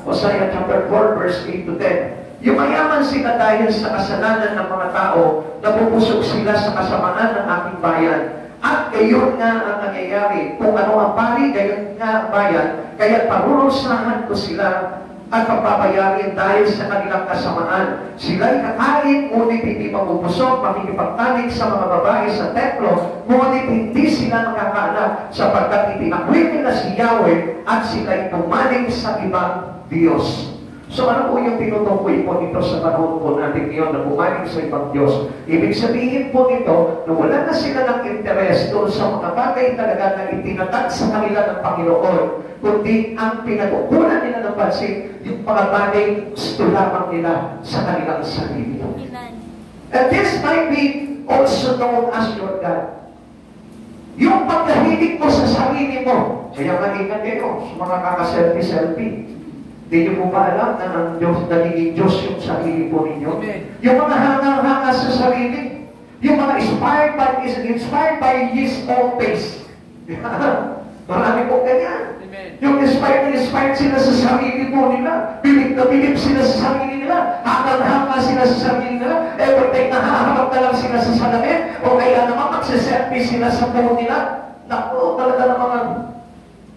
Hosea chapter 4, verse 8 to 10. Yumayaman sila dahil sa kasalanan ng mga tao, napupusok sila sa kasamaan ng aking bayan. At gayon nga ang nangyayari. Kung ano ang pari, gayon nga ang bayan. Kaya parurusahan ko sila at pagpapayarin dahil sa kanilang kasamaan. Sila'y kakain, ngunit hindi mapupusok, makikipagtanig sa mga babae sa templo, ngunit hindi sila makakaanak, sapagkat itinakwil nila si Yahweh at sila'y pumaling sa ibang Diyos. So ano po yung tinutukoy po nito sa panahon po natin ngayon na pumaling sa ibang Diyos? Ibig sabihin po nito na wala na sila ng interes doon sa mga bagay talaga na itinatag sa kanila ng Panginoon, kundi ang pinag-ukulan nila ng pansin yung mga bagay gusto lamang nila sa kanilang sarili. And this might be also known as your God. Yung pagkahilig mo sa sarili mo, kaya mag-ingat kayo sa mga kakaselfie-selfie. Hindi nyo po ba alam na ang Diyos, nagiging Diyos yung sarili po ninyo? Yung mga hanga-hanga sa sarili, yung mga inspired by His own face. Marami po ganyan. Yung inspired sila sa sarili po nila. Bilib na bilib sila sa sarili nila. Hanga-hanga sila sa sarili nila. Every time nahaharap na lang sila sa salamin, o kaya naman magsiselfie sila sa buho nila. Naku, talaga ng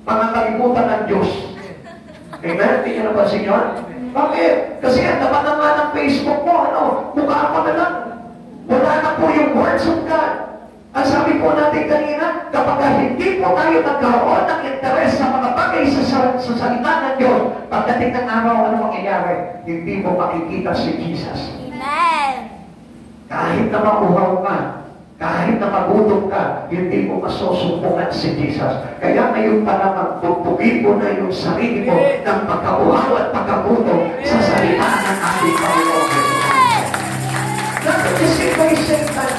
mga kalimutan ng Diyos. Amen? Hindi nyo napansin yun? Bakit? Kasi ang naman naman ng Facebook mo, mukha mo na lang. Wala na po yung words of God. Ang sabi po natin kanina, kapag hindi po tayo nagkaroon ng interes sa mga bagay sa salita ng Diyos, pagdating ng araw, ano mangyayari? Hindi mo makikita si Jesus. Amen. Kahit na mauhaw ka, kahit na magutom ka, hindi mo masusupungan si Jesus. Kaya ngayon pa naman, pupugin mo na yung sarili mo ng pagkauhaw at pagkagutom sa salita ng ating Panginoon. Nakakasip kay Satan.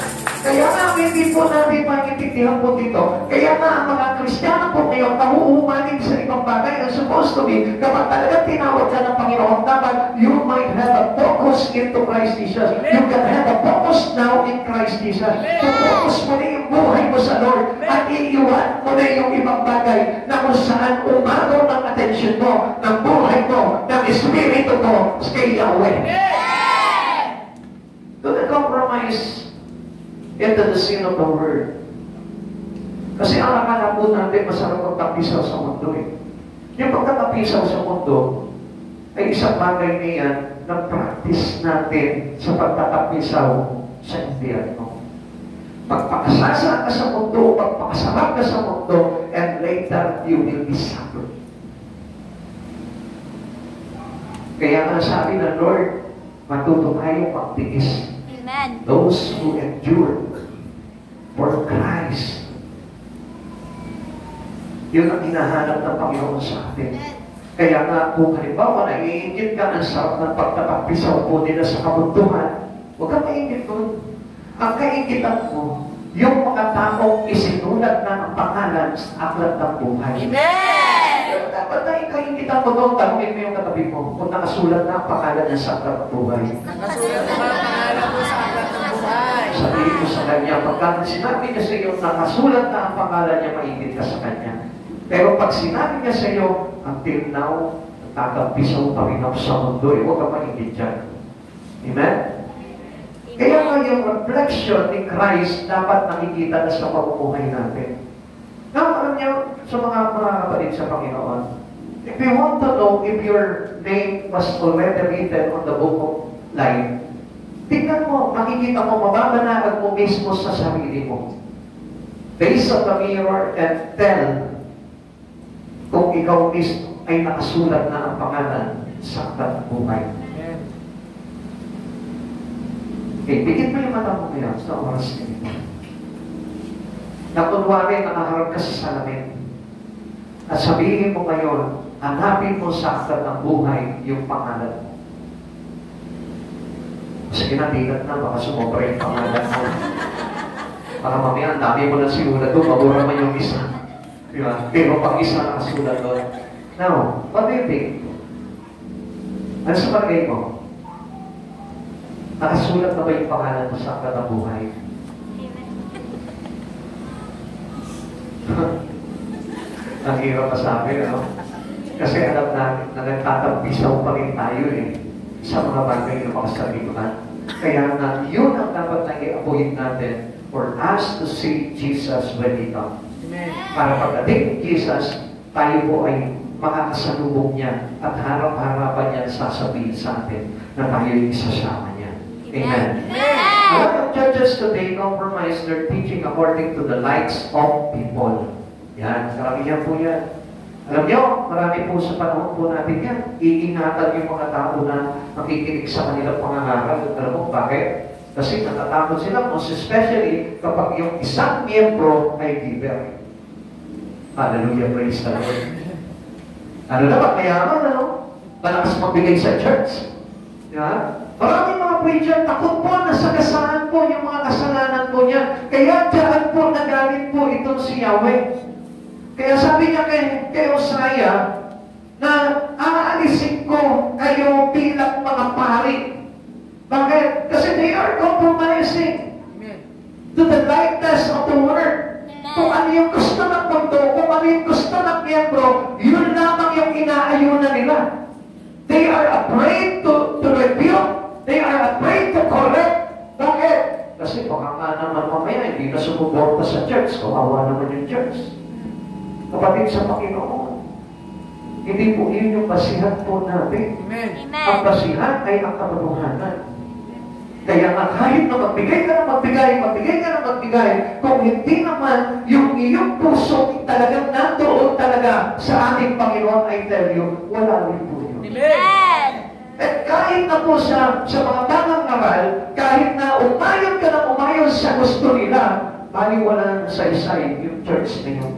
Kaya nga, hindi po natin maintindihan po dito. Kaya nga, ang mga Kristiyano po ngayon, nahuhumanin sa ibang bagay. Ang supposed to be, kapag talagang tinawag ka ng Panginoon, dapat you might have a focus into Christ Jesus. You can have a focus now in Christ Jesus. So focus mo na yung buhay mo sa Lord at iiwan mo na yung ibang bagay na kung saan umagaw ng attention mo, ng buhay mo, ng espiritu mo kay Yahweh. Do not compromise into the sin of the world. Kasi ang akala po natin, masarap magtapisaw sa mundo eh. Yung pagkatapisaw sa mundo, ay isang bagay na yan na practice natin sa pagtatapisaw sa impyerno. Magpakasasa ka sa mundo, magpakasarap ka sa mundo, and later you will be suffer. Kaya nga sabi ng Lord, matuto tayong magtiis. Amen. Those who endure for Christ. Yun ang hinahanap ng Panginoon sa atin. Kaya nga, kung halimbawa naiingit ka, ang sarap ng pagtatapisaw po nila sa kabunduhan, huwag kang maingit doon. Ang kaingitan mo, yung mga taong isinulat na ang pangalan sa aklat ng buhay. Amen! Pero dapat na ikaingitan mo doon, tanungin mo yung katabi mo, kung nakasulat na ang pangalan niya sa aklat ng buhay. Nakasulat na ang pangalan mo sa aklat ng buhay. Sabihin mo sa kanya, pagka sinabi niya sa iyo, nakasulat na ang pangalan niya, maingit ka sa kanya. Pero pag sinabi niya sa iyo, until now, tatapisaw pa rin ako sa mundo, huwag ka maingit dyan. Amen? Kaya nga yung reflection ni Christ dapat nakikita na sa pamumuhay natin. Now, alam niyo, sa mga kapatid sa Panginoon, if you want to know if your name was already written on the book of life, tingnan mo, makikita mo, mababanaan mo mismo sa sarili mo. Face on the mirror and tell kung ikaw mismo ay nakasulat na ang pangalan sa aklat ng buhay. Okay, bigyan mo yung mata mo ngayon sa oras na ito. Na kunwari, nakaharap ka sa salamin. At sabihin mo ngayon, hanapin mo sa aklat ng buhay yung pangalan mo. Sige na, tigat na, baka sumobra yung pangalan mo. Para mamaya, ang dami mo na sinulat doon, mabura man yung isa. Diba? Pero pang isa nakasulat doon. Now, what do you think? Ano sa palagay mo? Nakasulat na ba yung pangalan mo sa aklat ng buhay? Ang hirap pa sa akin, ano? Kasi alam natin na nagtatapisaw pa rin tayo eh sa mga bagay na makasalimutan. Kaya na yun ang dapat na i-avoid natin for us to see Jesus when He comes. Para pagdating ni Jesus, tayo po ay makakasalubong niya at harap-harapan niya sasabihin sa atin na tayo yung isasama niya. Amen. A lot of churches today compromise their teaching according to the likes of people. Yan, karamihan po yan. Alam niyo, marami po sa panahon po natin yan. Iingatan yung mga tao na makikinig sa kanilang pangangaral. Alam mo, bakit? Kasi natatakot sila, most especially kapag yung isang miyembro ay giver. Hallelujah, praise the Lord. Ano dapat mayaman, ano? Malakas magbigay sa church. Diba? Maraming mga preacher, takot po na sagasaan po yung mga kasalanan po niya. Kaya dyan po nagalit po itong si Yahweh. Kaya sabi niya kay Hosea na aalisin ko kayo bilang mga pari. Bakit? Kasi they are compromising to the likeness of the Word. Kung ano yung gusto ng mundo, kung ano yung gusto ng miyembro, yun lamang yung inaayunan nila. They are afraid to rebuke. They are afraid to correct. Bakit? Kasi baka nga naman mamaya, hindi na sumuporta sa church. Kawawa naman yung church. Kapatid sa Panginoon, hindi po yun yung basihan po natin. Amen. Ang basihan ay ang katotohanan. Kaya nga kahit na magbigay ka na magbigay, kung hindi naman yung iyong puso talagang nandoon talaga sa ating Panginoon, I tell you, wala rin po yun. Amen. At kahit na po sa mga tangang aral, kahit na umayon ka na umayon sa gusto nila, baliwala sa isa yung church na yun.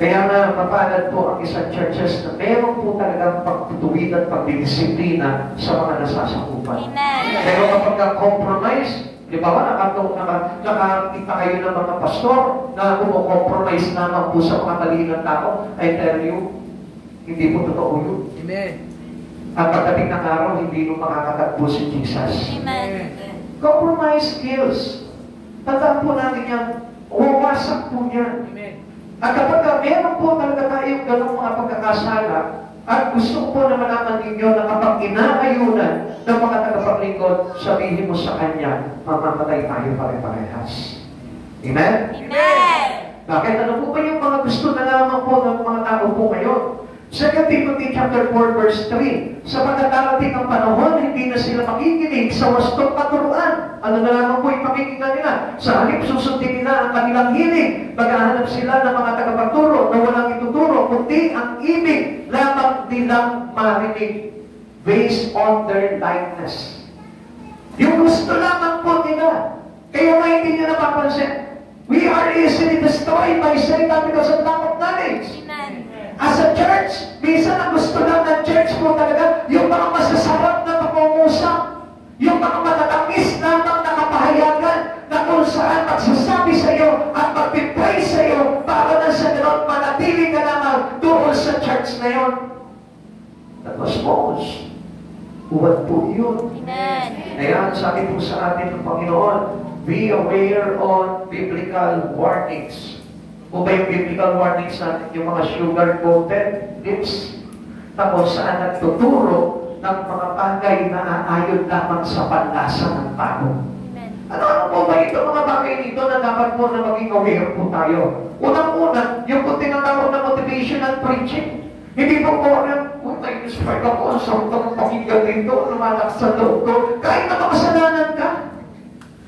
Kaya nga, mapalad po ang isang churches na meron po talagang pagtutuwid at pagdidisiplina sa mga nasasakupan. Amen. Pero kapag compromise, Di ba ba, nakakita kayo ng mga pastor na kumukompromise naman po sa mga mali ng tao? I tell you, hindi po totoo yun. Amen. At pagdating ng araw, hindi mo makakatagpo si Jesus. Amen. Compromise skills. Tandaan po natin yan, wawasak po yan. Amen. At kapag meron po talaga tayong ganong mga pagkakasala, at gusto ko na malaman ninyo na kapag inaayunan ng mga tagapaglingkod, sabihin mo sa Kanya, mamamatay tayo pare-parehas. Amen? Amen. Bakit? Ano po ba yung mga gusto na lamang po ng mga tao po ngayon? 2 Timothy chapter 4 verse 3, sa pagkatarating ng panahon, hindi na sila makikinig sa wastong katuruan. Ano na lamang po yung pakikinggan nila? Sa halip, susundin nila ang kanilang hilig. Maghahanap sila ng mga tagapagturo na walang ituturo, kundi ang ibig lamang nilang marinig based on their likeness. Yung gusto lamang po nila. Kaya nga hindi nyo napapansin. We are easily destroyed by Satan because of lack of knowledge. Amen. As a church, minsan ang gusto lang ng church mo talaga, yung mga masasarap na pangungusap, yung mga matatamis lamang na kapahayagan, na kung saan magsasabi sa iyo at magpipray sa iyo, para na sa ganoon, manatili ka naman doon sa church na yun. That was false. Huwag po yun. Amen. Kaya sabi po sa atin ng Panginoon, be aware on biblical warnings. Kung ba yung biblical warnings natin, yung mga sugar-coated lips, tapos saan nagtuturo ng mga bagay na aayon lamang sa panlasa ng tao. Ano po ba ito mga bagay dito na dapat po na maging aware po tayo? Unang-una, yung po tinatawag na motivational preaching. Hindi po po nai-inspire ako ang saktong pakinggan dito, lumalakas sa loob ko. Kahit na makasalanan ka,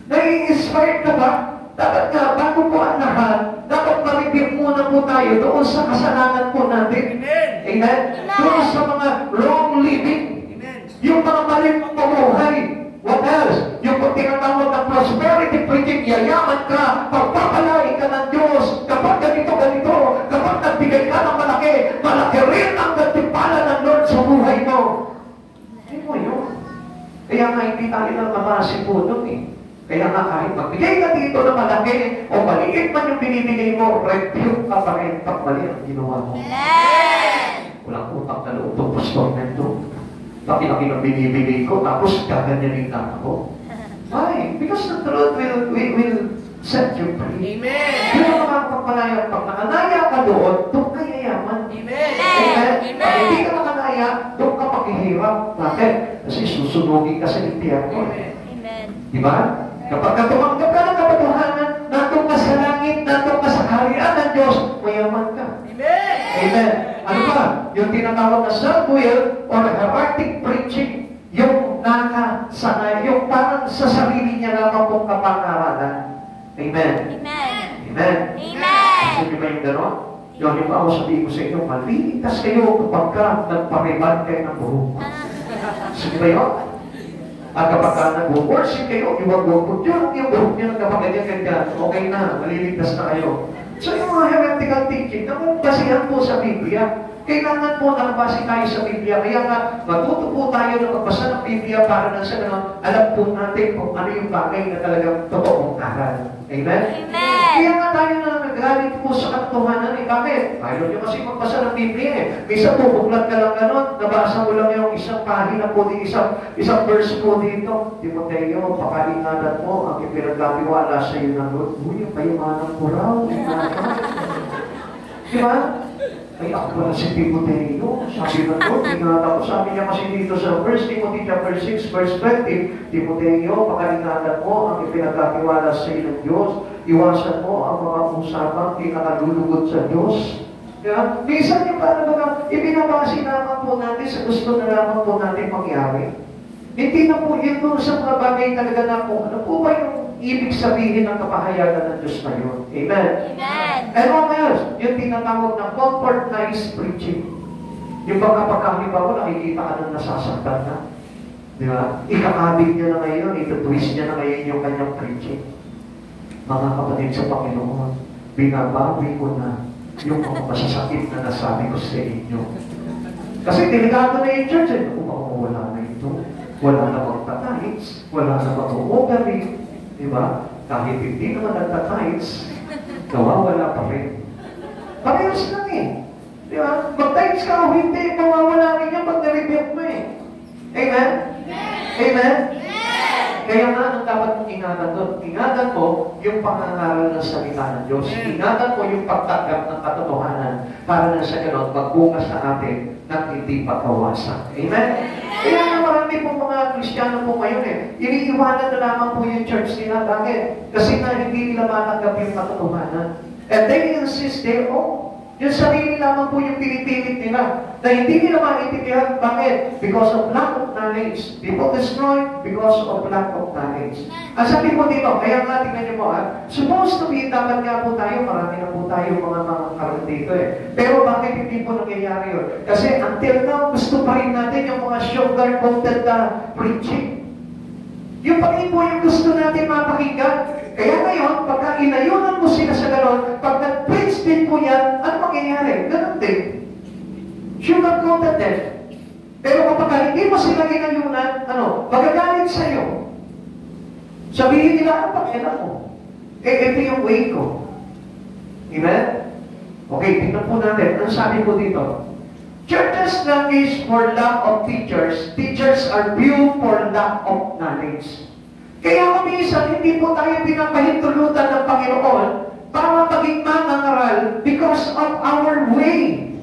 nai-inspire ka ba? Dapat nga, bago po ang lahat, dapat maribig muna po tayo doon sa kasalanan po natin. Amen. Amen? Doon sa mga wrong living. Amen. Yung mga maling pamumuhay. What else? Yung kung tinatawag ng prosperity preaching, yayaman ka, pagpapalay ka ng Diyos, kapag ganito, kapag nagbigay ka ng malaki, malaki rin ang gantimpala ng Lord sa buhay mo. Hindi mo yun. Kaya nga hindi tayo nang mamasi po doon eh. Kaya nga kahit magbigay ka dito na malaki o maliit man yung binibigay mo, rebuke ka pa rin pag mali ang ginawa mo. Walang utang na loob itong pastor na ito. Laki-laki ng binibigay ko, tapos gaganyanin na ako. Why? Because the truth will set you free. Amen. Kaya makakapagpalaya, pag nakanaya ka doon ka yayaman. Amen. Amen. Pag hindi ka nakanaya, doon ka maghihirap. Bakit? Kasi susunugin ka sa impyerno. Amen. Diba? Kapag tumanggap ka ng katotohanan, nandun ka sa langit, nandun ka sa kaharian ng Diyos, mayaman ka. Amen. Amen. Ano ba? Yung tinatawag na self-will or hierarchic preaching, yung nakasanay, yung parang sa sarili niya lamang pong kapangaralan. Amen. Amen. Amen. Amen. Gusto niyo ba yung gano'n? Yung halimbawa sabihin ko sa inyo, maliligtas kayo kapag ka nagpariban kayo ng buhok. Sige ba yun? At kapag ka nag-worship kayo, iwag-wag yung buhok niyo nagkapaganyan-ganyan, okay na, maliligtas na kayo. So yung mga heretical teaching, na kung basihan po sa Biblia, kailangan po nakabase tayo sa Biblia. Kaya nga, matuto po tayo na magbasa ng Biblia para na sa ganun, alam po natin kung ano yung bagay na talagang totoong aral. Amen? Amen. Kaya nga tayo na nagalit po sa katotohanan eh. Bakit? Ayaw nyo kasi magbasa ng Biblia eh. Minsan po, buklat ka lang ganun, nabasa mo lang yung isang pahina po, isang verse po dito. Timoteo, pakalinganan mo, ang ipinagkatiwala sa iyo ng Lord. Uy, ang kayamanan ko raw. Diba? Ay, ako pala si Timoteo. Sabi ng Lord, ingatan ko. Sabi niya kasi dito sa 1 Timothy chapter 6, verse 20, Timoteo, pakalinganan mo ang ipinagkatiwala sa iyo ng Diyos. Iwasan mo ang mga usapang pinakalulugod sa Diyos. Diba? Minsan yung parang ibinabasi naman po natin sa gusto na naman po natin mangyari. Hindi na po yun doon sa mga bagay talaga na po. Ano po ba yung ibig sabihin ng kapahayagan ng Diyos na yun? Amen? Amen. And what else? Yung tinatawag na comfort-nice preaching. Yung baka pagkakalibawa, nakikita ka na nasasaktan na. Di ba? Ikakabig niya na ngayon, ito-twist niya na ngayon yung kanyang preaching. Mga kapatid sa Panginoon, binabawi ko na yung mga masasakit na nasabi ko sa inyo. Kasi delikado na yung church eh. Kung wala na ito, wala na bang tatalis, wala na bang umugari. Di ba? Kahit hindi naman nagtatides, nawawala pa rin. Parehas lang eh. Di ba? Mag-tides ka o hindi, mawawala rin yan pag na-rebuke mo eh. Amen? Amen? Kaya nga, ang dapat mong ingatan doon. Ingatan mo yung pangangaral ng salita ng Diyos. Ingatan mo yung pagtanggap ng katotohanan para na sa ganon, magbunga sa atin ng hindi pagkawasan. Amen? Kaya nga marami pong mga Kristiyano po ngayon eh. Iniiwanan na lamang po yung church nila. Bakit? Kasi na hindi nila matanggap yung katotohanan. And they insist their own. Yung sarili lamang po yung pinipilit nila na hindi nila maintindihan. Bakit? Because of lack of knowledge. People destroy because of lack of knowledge. Ang sabi po dito, kaya nga tingnan niyo po supposed to be, dapat nga po tayo, marami na po tayo mga karoon dito eh. Pero bakit hindi po nangyayari yun? Kasi until now, gusto pa rin natin yung mga sugar-coated preaching. Yung pa rin po yung gusto natin mapakinggan. Kaya ngayon, pagka inayunan mo sila sa gano'n, pag nag-preach din po yan, ano mangyayari? Ganun din. Sugar-coated din. Pero kapag hindi mo sila inayunan, magagalit sa'yo. Sabihin nila, ano pakialam mo? Ito yung way ko. Amen? Okay, tingnan po natin. Ano sabi ko dito? Churches that is for lack of teachers. Teachers are few for lack of knowledge. Kaya kuminsan, hindi po tayo pinapahintulutan ng Panginoon para maging mangangaral because of our way.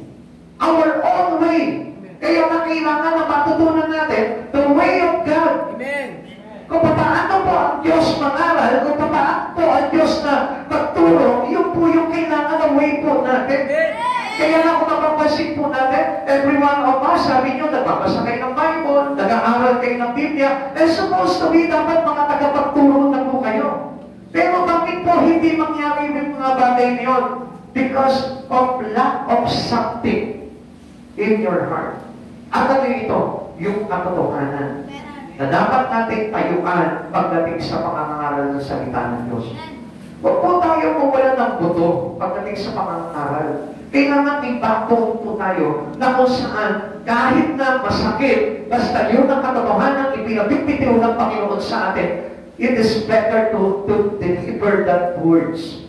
Our own way. Kaya kailangan na matutunan natin the way of God. Amen. Kung paano po ang Diyos mangaral, kung paano po ang Diyos na magturo, yun po yung kailangan ng way po natin. Kaya na kung mapapansin po natin, every one of us, sabi nyo, nagbabasa kayo ng Bible, nag-aaral kayo ng Biblia, supposed to be dapat mga tagapagturo na po kayo. Pero bakit po hindi mangyari yung mga bagay niyon? Because of lack of something in your heart. At ano ito? Yung katotohanan na dapat natin tayuan pagdating sa pangangaral ng salita ng Diyos. Huwag po tayo mawala ng buto pagdating sa pangangaral. Kailangan may backbone po tayo na kung saan kahit na masakit, basta yun ang katotohanan ipinagbibitiw ng Panginoon sa atin, it is better to deliver that words.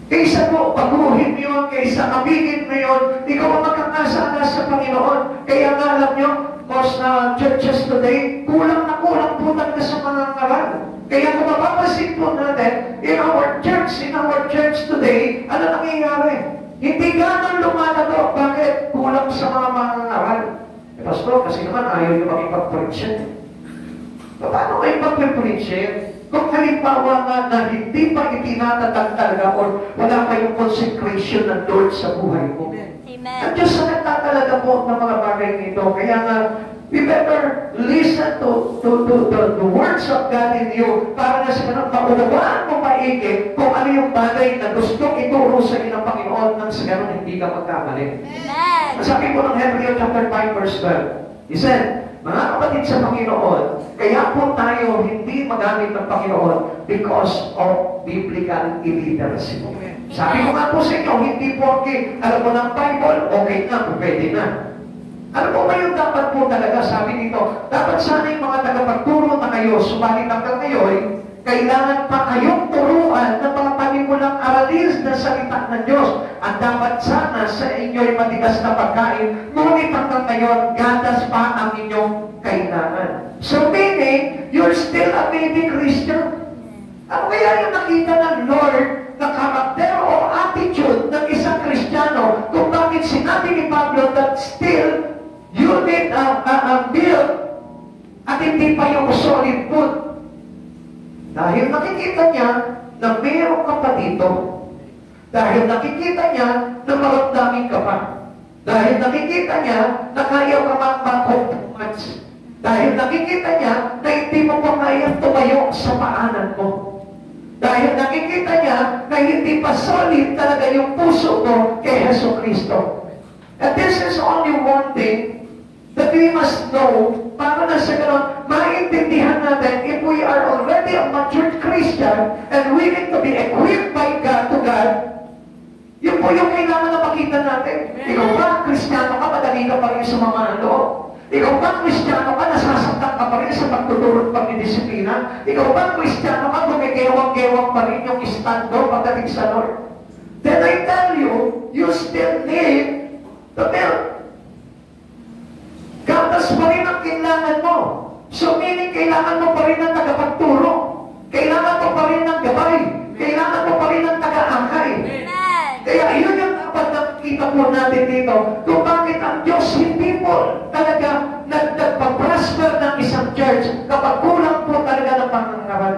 Kaysa po, paguhin mo yun, kaysa kabigin mo yun, ikaw ang magkakasana sa Panginoon. Kaya nga alam nyo, most churches today, kulang na kulang po talaga sa mga ngaral. Kaya kung mapapasin po natin, in our church today, ano nangyayari? Hindi ganun lumalago. Bakit? Kulang sa mga ngaral. Pastor, kasi naman ayaw nyo makipag-preach. Paano kayo mag-preach? Kung halimbawa nga na hindi pa itinatatag talaga or wala kayong consecration ng Lord sa buhay mo. Amen. Ang Diyos na nagtatalaga po ng mga bagay nito. Kaya nga, we better listen to the words of God in you para na sa ganun, maunawaan mo maigi kung ano yung bagay na gustong ituro sa inyo ng Panginoon nang sa ganun hindi ka magkamali. Amen. Sabi po ng Hebrews chapter 5 verse 12, he said, mga kapatid sa Panginoon, kaya po tayo hindi magamit ng Panginoon because of biblical illiteracy. Sabi ko nga po sa inyo, hindi po okay, alam mo ng Bible, okay na, pwede na. Ano po ba yung dapat po talaga? Sabi dito, dapat sana yung mga tagapagturo na kayo, subalit hanggang ngayon, kailangan pa kayong turuan ng mga panimulang aralin na salita ng Diyos. At dapat sana sa inyo'y matigas na pagkain, ngunit hanggang ngayon, gatas pa ang inyong kailangan. So meaning, you're still a baby Christian. Ano kaya yung nakita ng Lord na karakter o attitude ng isang Kristiyano kung bakit sinabi ni Pablo that still you need a build at hindi pa yung solid food? Dahil nakikita niya na mayroon ka pa dito. Dahil nakikita niya na maramdamin ka pa. Dahil nakikita niya na kaya ka mag-compromise. Dahil nakikita niya na hindi mo pa kaya tumayo sa paanan mo. Dahil nakikita niya na hindi pa solid talaga yung puso mo kay Hesus Kristo. And this is only one thing that we must know para na sa ganon, maintindihan natin if we are already a matured Christian and willing to be equipped by God to God, yun po yung kailangan na makita natin. Ikaw ba, Kristiyano ka, madali ka pa rin sa mga loob. Ikaw ba Kristiyano ka, nasasaktan ka pa rin sa pagtuturo at pagdidisiplina? Ikaw ba Kristiyano ka, gumigewang-gewang pa rin yung estando pagdating sa Lord? Then I tell you, you still need the milk. Gatas pa rin ang kailangan mo. So meaning, kailangan mo pa rin ng tagapagturo. Kailangan mo pa rin ng gabay. Kailangan mo pa rin ng taga-angkay. Kaya yun yung dapat nakikita po natin dito. Kung bakit ang Diyos hindi po talaga nagpag-prosper ng isang church kapag kulang po talaga ng pangangaral.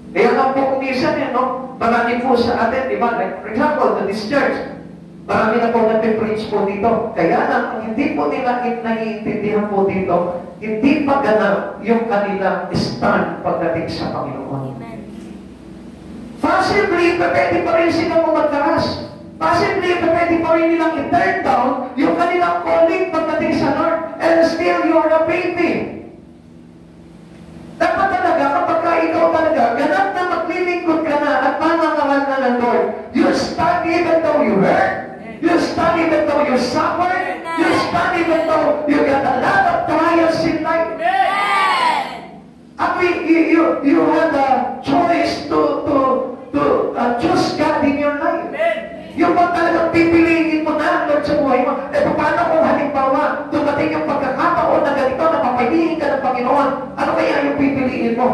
Kaya nga po kung minsan no? Marami po sa atin, di ba? Like, for example, to this church, marami na po nag-preach po dito. Kaya lang, hindi po nila naiintindihan po dito, hindi pa ganap yung kanilang stand pagdating sa Panginoon. Possibly, pwede pa rin silang umataas. Possibly, pwede pa rin nilang i-turn down yung kanilang calling pagdating sa Lord. And still, you're a baby. Dapat talaga, kapag ikaw talaga, ganap na maglilingkod ka na at manangaral na ng Lord, you stand even though you hurt, you stand even though you suffer, you stand even though you get a lot of trials in life. At you have a choice to choose God in your life. Yung pag talagang pipiliin mo na Lord sa buhay mo, paano kung halimbawa, dumating yung pagkakataon na ganito, napapiliin ka ng Panginoon, ano kaya yung pipiliin mo?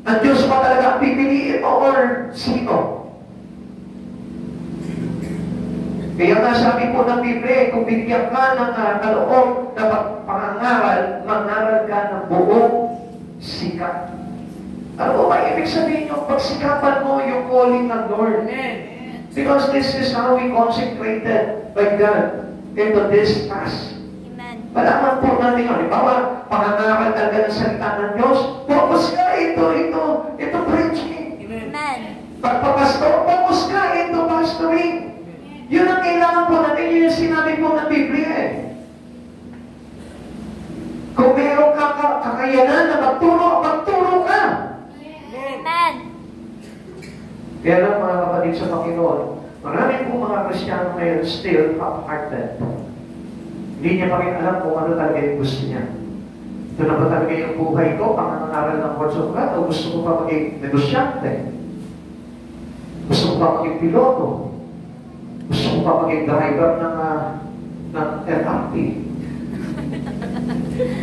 Ang Diyos ba talaga ang pipiliin mo or sino? Kaya nga sabi po ng Biblia, kung bigyan ka ng kaloob na pangangaral, mangaral ka ng buong sikat. Ano ba ibig sabihin yung pagsikapan mo yung calling ng Lord? Because this is how we consecrated by God into this task. Malaman po natin yun. Halimbawa, pangangaral talaga ng salita ng Diyos, focus ka ito preaching. Pagpapastor, focus ka ito pastoring. Yun ang kailangan po natin, yun yung sinabi po ng Biblia eh. Kung meron ka kakayanan na magturo ka. Amen. Kaya lang mga kapatid sa Panginoon, marami po mga Kristiyano ngayon still half-hearted. Hindi niya pa rin alam kung ano talaga yung gusto niya. Ito na ba talaga yung buhay ko, pangangaral ng words of God, o gusto ko pa maging negosyante? Gusto ko pa maging piloto? Gusto ko pa maging driver ng LRT?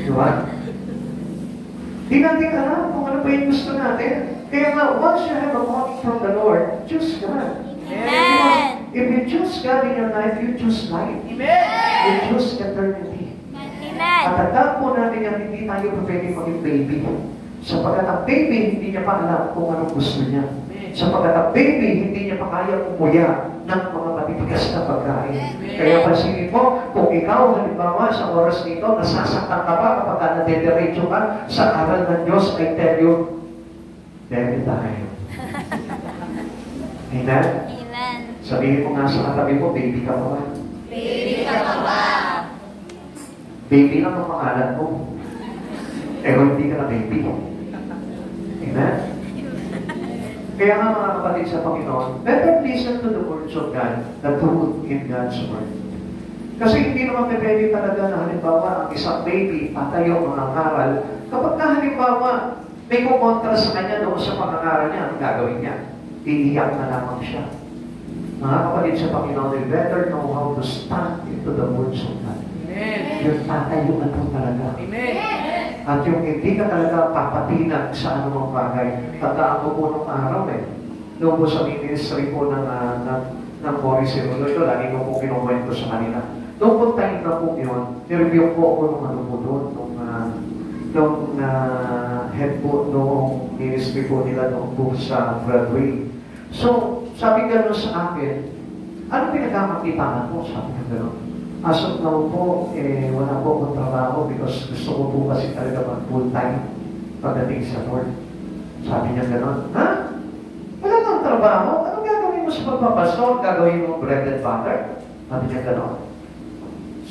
Diba? Di natin alam kung ano pa yung gusto natin. Kaya nga, once you have a calling from the Lord, choose God. Amen. If you choose God in your life, you choose life. Amen. You choose eternity. Amen. At tandaan po natin yan, hindi tayo pwede maging baby. Sapagkat ang baby, hindi niya pa alam kung anong gusto niya. Sapagkat ang baby, hindi niya pa kaya umuya ng mga matitigas na pagkain. Kaya pansinin mo, kung ikaw, halimbawa, sa oras nito, nasasaktan ka pa kapag nadediretso ka sa aral ng Diyos, I tell you, dahil tayo. Amen? Amen. Sabihin mo nga sa katabi mo, baby ka pa ba? Baby ka pa ba? Baby lang ang pangalan mo. Pero hindi ka na baby. Amen? Kaya nga mga kapatid sa Panginoon, better listen to the words of God, the truth in God's Word. Kasi hindi naman pwede talaga na halimbawa ang isang baby patayo mangangaral. Kapag na halimbawa may kumontra sa kanya doon sa pangangaral niya, ang gagawin niya? Iiyak na lamang siya. Mga kapatid sa Panginoon, you better know how to stand into the words of God. Amen. Yung tatayuan mo talaga. Amen. At yung hindi ka talaga papatinag sa anumang bagay. Tandaan ko po nung araw noong po sa ministry po ng Boris Sirulo, ito lagi ko po kinukwento sa kanila. Noong po time na po yun, nireview po ako nung ano po doon, nung head po nung ministry po nila noong po sa Broadway. So, sabi gano'n sa akin, ano pinagkakakitaan mo? Sabi ka gano'n. As of now po, wala po akong trabaho because gusto ko po kasi talaga mag-full time pagdating sa Lord. Sabi niya gano'n, ha? Wala kang trabaho? Anong gagawin mo sa pagpapastor? Gagawin mo bread and butter? Sabi niya gano'n.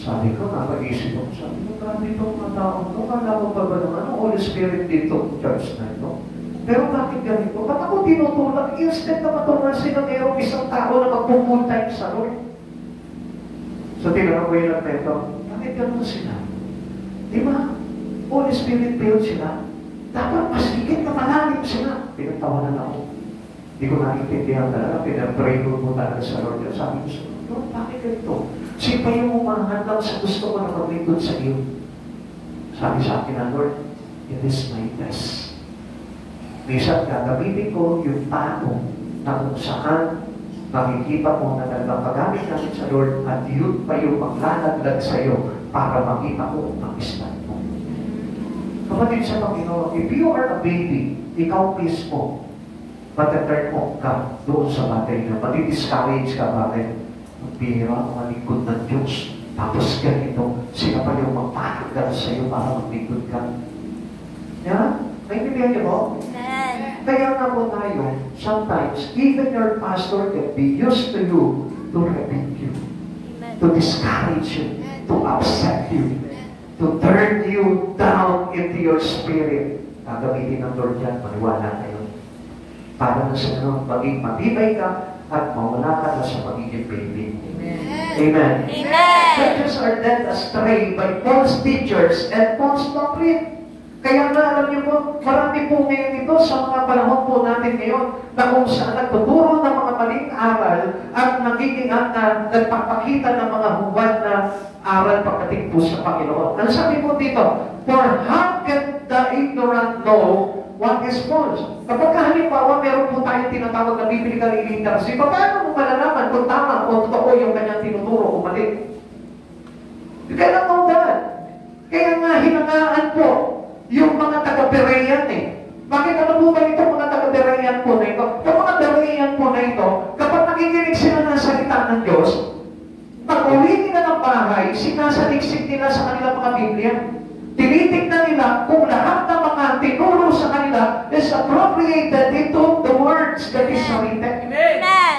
Sabi ko, napag-isip ko, sabi ko, grabe itong mga tao ito, kala ko pa ba naman, ang Holy Spirit dito, church na ito. Pero bakit ganito? Ba't ako tinutulak? Instead na matunasin na mayroong isang tao na mag-full time sa Lord. So, tinanong ko yung nagpento, bakit ganun sila? Di ba? Holy Spirit filled sila. Dapat mas higit na malalim sila. Pinagtawanan ako. Hindi ko naintindihan talaga. Pinag-pray ko po talaga sa Lord. Sabi ko sa Lord, bakit ganito? Siya pa yung umahan lang sa gusto ko na maglingkod sa iyo. Sabi sa akin na, Lord, it is my best. Minsan, gagamitin ko yung tao na kung saan makikita mo na talagang pagamit namin sa Lord at yun pa yung maglalaglag sa iyo para makita ko ang istan mo. Kapatid sa Panginoon, if you are a baby, ikaw mismo, mataturn off ka doon sa batay na mati-discourage ka bakit? Magbihira ang malingkod ng Diyos. Tapos ganito, sila pa yung magpahagdan sa iyo para maglingkod ka. Yeah? Naintindihan niyo mo? Kaya nga po tayo, sometimes, even your pastor can be used to you to rebuke you, to discourage you, to upset you, to turn you down into your spirit. Gagamitin ng Lord yan, maniwala kayo. Para na sa ganun, maging matibay ka at mawala ka na sa magiging baby. Amen. Amen. Churches are led astray by false teachers and false doctrine. Kaya nga, alam niyo po, marami po ngayon ito sa mga panahon po natin ngayon na kung saan nagtuturo ng mga maling aral at nagiging at nagpapakita ng mga hubad na aral pagdating po sa Panginoon. Ang sabi po dito, for how can the ignorant know what is false? Kapag halimbawa, meron po tayong tinatawag na biblical illiteracy, paano mo malalaman kung tama o totoo yung kanyang tinuturo o mali? You cannot know that. Kaya nga, hinangaan po yung mga taga-Berean eh. Bakit ano po ba ito mga taga-Berean po na ito? Yung mga Berean po na ito, kapag nakikinig sila ng salita ng Diyos, pag-uwi nila ng bahay, sinasaliksik nila sa kanilang mga Biblia. Tinitignan nila kung lahat ng mga tinuro sa kanila is appropriated into the words that is written.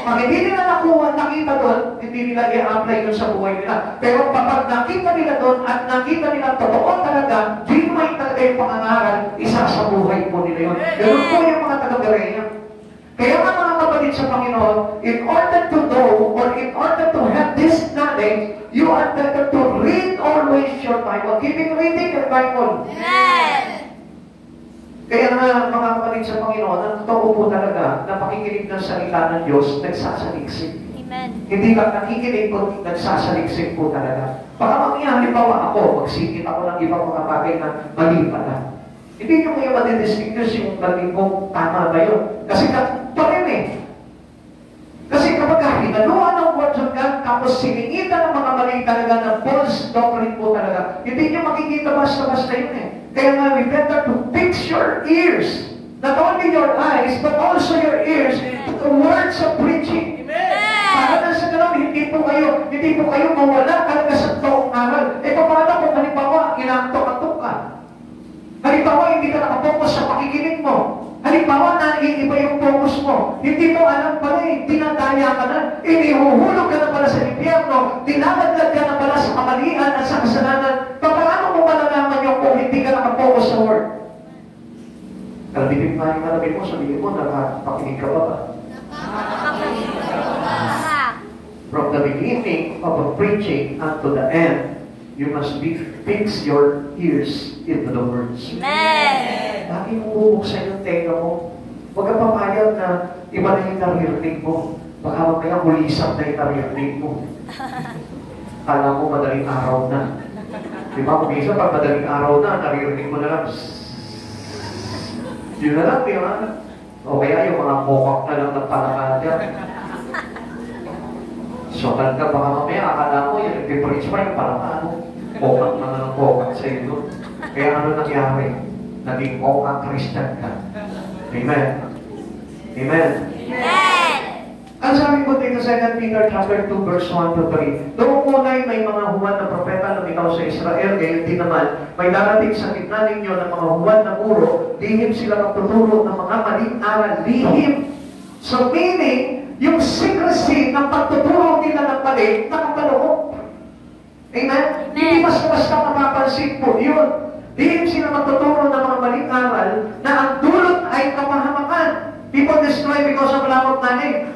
Pag hindi nila nakita doon, hindi nila i-apply doon sa buhay nila. Pero kapag nakita nila doon at nakita nila totoo talaga, genuine talaga yung pangangaral, isa sa buhay po nila yun. Ganun po yung mga taga-Berean. Kaya nga mga kapatid sa Panginoon, in order to know or in order to have this knowledge, you are better to read always your Bible. Keep reading your Bible. Amen. Kaya nga mga kapatid sa Panginoon, ang totoo po talaga na pakikinig ng salita ng Diyos, nagsasaliksik. Amen. Hindi lang nakikinig ko, nagsasaliksik po talaga. Baka mangyari, halimbawa ako, magsikit ako ng ibang mga bagay na mali pala. Hindi nyo kayo matidistinguish yung mali kong tama ba yun? Kasi pa rin eh. Kasi kapag hinaluan ng words of God, tapos siningitan ng mga mali talaga ng false doctrine po talaga, hindi nyo makikita basta-basta yun eh. Kaya nga, we better to fix your ears. Not only your eyes, but also your ears to the words of preaching. Para na sa ganun, hindi po kayo mawala talaga sa toong aral. E paano kung halimbawa, inaantok-antok ka? Halimbawa, hindi ka nakapokus sa pakikinig mo. Halimbawa, naiiba yung focus mo. Hindi mo alam pala eh, dinadaya ka na. Inihuhulog ka na pala sa impyerno. Dinadagdag ka na pala sa kamalian at sa kasalanan. Paano mo malalaman yung kung hindi ka nakapokus sa word? Kalabipin mo, sabihin mo, nakapakinig ka ba ba? From the beginning of a preaching unto the end, you must fix your ears into the words. Amen. Lagi mo bubuksan yung tenga mo. Huwag kang papayag na iba na yung naririnig mo. Baka mamaya kulisap na yung naririnig mo. Kala mo madaling araw na. Di ba? Kung isa pag madaling araw na, naririnig mo na lang. Yun na lang, di ba? O kaya yung mga kokak na lang nagpalakadya. So, talaga baka mamaya, akala mo, yung nag-preach pa yung palakad. Kokak na ng kokak sa iyo. Kaya ano nangyari? Naging kokak Christian ka. Amen. Amen. Amen. Ang sabi ko dito sa 2 Peter chapter 2, verse 1 to 3, noong unay may mga huwad na propeta lumitaw sa Israel, ngayon din naman, may darating sa gitna ninyo ng mga huwad na guro, lihim sila magtuturo ng mga maling aral. Lihim. So meaning, yung secrecy ng pagtuturo nila ng mali, nakakaloob. Amen? Hindi basta-basta mapapansin po yun. Lihim sila magtuturo ng mga maling aral na ang dulot ay kapahamakan. People destroy because of lack of knowledge.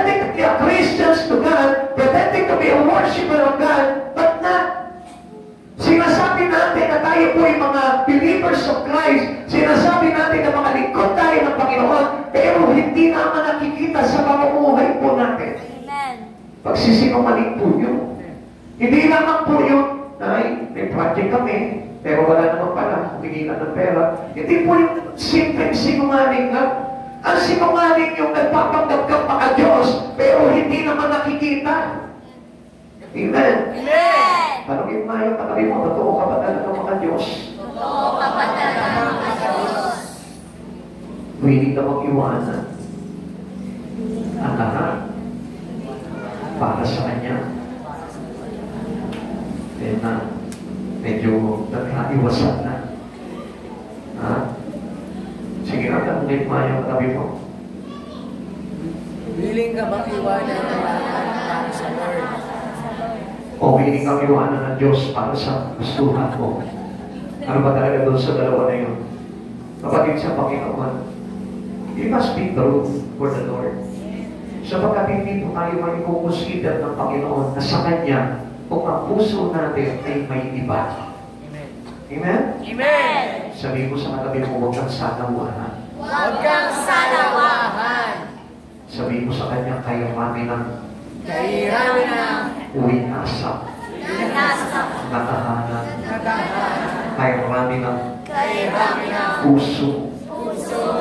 pretending to be a Christians to God, pretending to be a worshiper of God, but not. Sinasabi natin na tayo po ay mga believers of Christ. Sinasabi natin na mga lingkod tayo ng Panginoon, pero hindi naman nakikita sa pamumuhay po natin. Amen. Pagsisinungaling po yun. Hindi naman po yun, ay, may project kami, pero wala naman pala, humingi lang ng pera. Hindi po yung simpleng sinungaling lang. Ang sinungaling yung nagpapanggap ka maka-Diyos, pero hindi naman nakikita. Amen. Amen. Parang yung mayang katabi mo, totoo ka ba talaga maka-Diyos? Totoo ka ba talaga maka-Diyos? Willing ka mag-iwanan ang lahat para sa Kanya. Then medyo nagkaiwasan na. Ha? Sige na, tanongin mo yung katabi mo. Willing ka bang iwanan ang lahat para sa Lord? O willing kang iwanan ng Diyos para sa gustuhan mo. Ano ba talaga doon sa dalawa na yun? Kapatid sa Panginoon, you must be true for the Lord. Sapagkat hindi po tayo mag-consider ng Panginoon na sa Kanya kung ang puso natin ay may iba. Amen? Amen! Sabi ko sa katabi mo, huwag kang sanawahan. Huwag kang sanawahan. Sabi ko sa Kanya, kayamanin ang Kahirapan na. Uwinasap. Natahanan. Kay marami ng puso.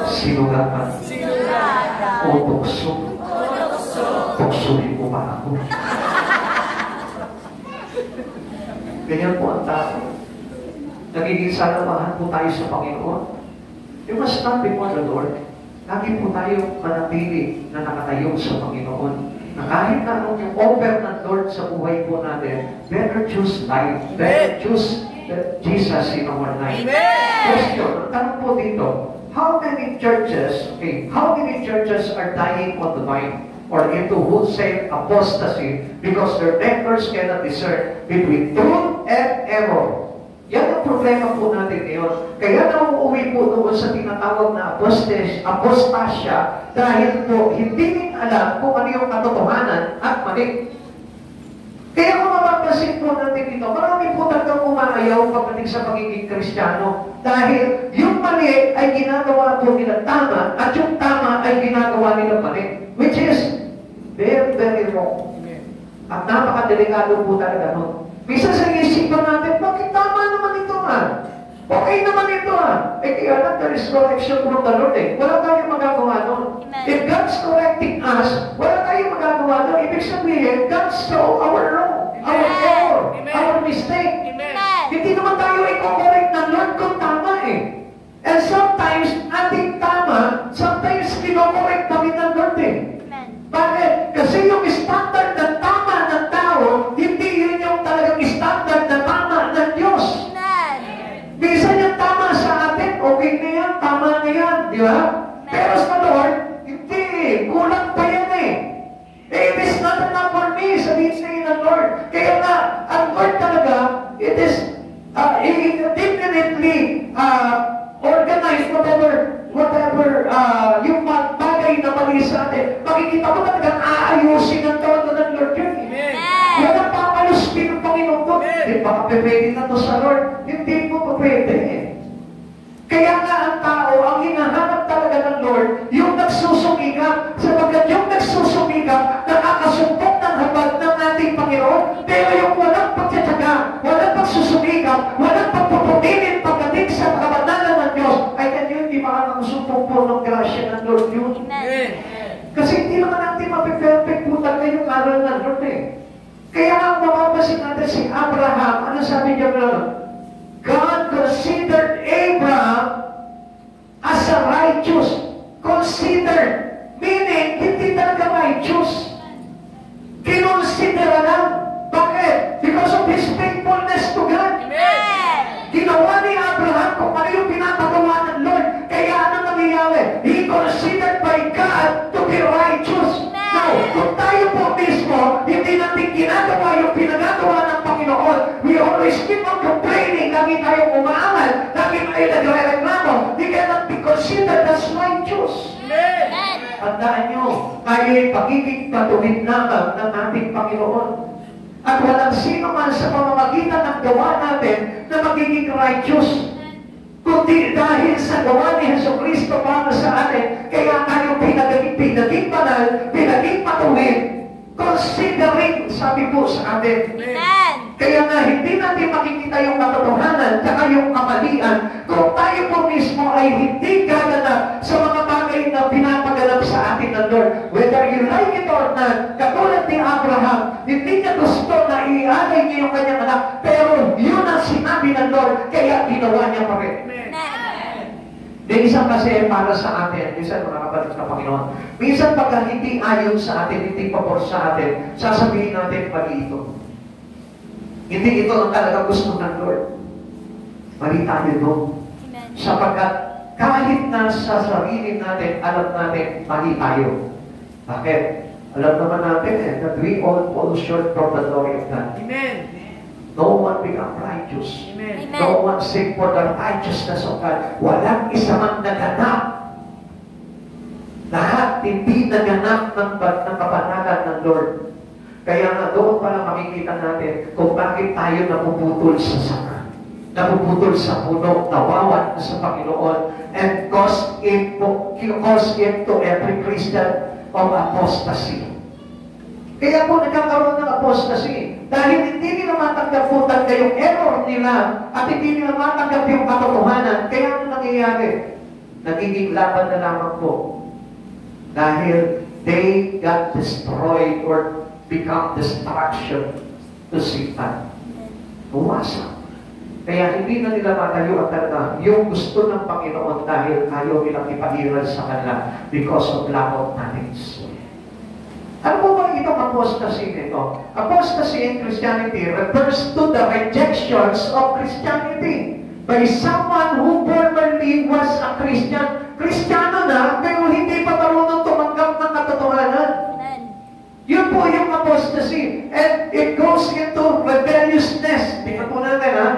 Sinugatan. O tukso. Tuksuhin mo ba ako? Ganyan po ang tao. Nagiging salamahan po tayo sa Panginoon. You must stand before the Lord. Lagi po tayo manatili na nakatayo sa Panginoon. Na kahit na anong yung offer ng Lord sa buhay po natin, better choose life. Better choose Jesus in our life. Question, ang tanong po dito, how many churches are dying on the vine or into wholesale apostasy because their members cannot discern between truth and error? Yan ang problema po natin ngayon. Kaya nauuwi po doon sa tinatawag na apostasya dahil po hindi din alam kung ano yung katotohanan at mali. Kaya kung mapapansin po natin dito, marami po talagang umaayaw pagdating sa pagiging Kristiyano. Dahil yung mali ay ginagawa po nila tama at yung tama ay ginagawa nila mali. Which is very, very wrong. At napakadelikado po talaga nun. Minsan sa isipan natin, bakit tama naman ito okay naman ito kaya lang, there is correction from the Lord Wala tayong magagawa nun. If God's correcting us, wala tayong magagawa nun. Ibig sabihin, God saw our wrong, our error, our mistake. Hindi naman tayo i-correct ng Lord kung tama And sometimes, ating tama, sometimes kino-correct kami ng Lord Bakit? Kasi yung standard ng tama ng tao, hindi yun yung talagang standard na tama ng Diyos. Minsan yung tama sa atin, okay na yan, tama na yan, di ba? Pero sa Lord, hindi, kulang pa yan It is not enough for me, sabihin sa'yo ng Lord. Kaya nga, ang Lord talaga, it is definitely organized whatever yung bagay na mali sa atin. Makikita mo talagang aayusin ang todo ng Lord yun. Walang papaluspin ng Panginoon ko. Baka pwede na to sa Lord. Hindi mo pa pwede Kaya nga ang tao, ang hinahanap talaga ng Lord, yung nagsusumikap. Sapagkat yung nagsusumikap, nakakasumpok ng habag ng ating Panginoon. Pero yung walang pagtsatsaga, walang pagsusumikap, walang pagpupumilin pagdating sa kabanalan ng Diyos, ay kanyo hindi makakasumpok po ng grasya ng Lord yun. Kasi hindi naman natin mapiperfect po talaga yung aral ng Lord Kaya nga mapapasin natin si Abraham, ano sabi niya na? God considered Abraham as a righteous. Considered. Meaning, hindi talaga righteous. Kinonsidera lang. Bakit? Because of his faithfulness to God. Ginawa ni Abraham kung ano yung pinapagawa ng Lord. Kaya ano nangyayari? He considered by God to be righteous. Now, kung tayo po mismo, hindi natin ginagawa yung pinagagawa ng Panginoon, we always keep on complaining, lagi tayong umaangal, lagi tayo nagre-reklamo, di cannot be considered as righteous. Tandaan nyo, tayo'y pagiging patuwid lamang ng ating Panginoon. At walang sino man sa pamamagitan ng gawa natin na magiging righteous. Kundi dahil sa gawa ni Jesucristo para sa atin, kaya tayo pinaging banal, pinaging patuwid, considering, sabi po sa atin. Kaya nga, hindi natin makikita yung katotohanan at yung kamalian kung tayo po mismo ay hindi gaganap sa mga bagay na pinapaganap sa atin ng Lord. Whether you like it or not, katulad ni Abraham, hindi niya gusto na ialay niya yung kanyang anak, pero yun ang sinabi ng Lord, kaya ginawa niya pa rin. Minsan kasi para sa atin, minsan mga kapatid na Panginoon, minsan pagka hindi ayon sa atin, hindi pabor sa atin, sasabihin natin, mali ito. Hindi ito ang talagang gusto ng Lord. Mali tayo doon. Sapagkat kahit na sa sarili natin, alam natin, mali tayo. Bakit? Alam naman natin that we all fall short from the glory of God. Amen. No one become righteous. Amen. No one seek for the righteousness of God. Walang isa man naganap. Lahat hindi naganap ng kabanalan ng Lord. Kaya nga doon pala makikita natin kung bakit tayo napuputol sa sanga. Napuputol sa puno, nawawat na sa Panginoon, and cause it to every Christian of apostasy. Kaya po nagkakaroon ng apostasy. Dahil hindi nila matanggap po talaga yung error nila at hindi nila matanggap yung katotohanan. Kaya ano nangyayari? Nagiging laban na lamang po. Dahil they got destroyed or become distraction to Satan. Buwasak. Kaya hindi na nila matayo at talaga yung gusto ng Panginoon dahil ayaw nilang ipag-iral sa kanila because of lack of knowledge. Ano po ba itong apostasy nito? Apostasy in Christianity refers to the rejections of Christianity by someone who formerly was a Christian. Kristiyano na, pero hindi pa marunong tumanggap ng katotohanan. Yun po yung apostasy. And it goes into rebelliousness. Tingnan po natin, ha?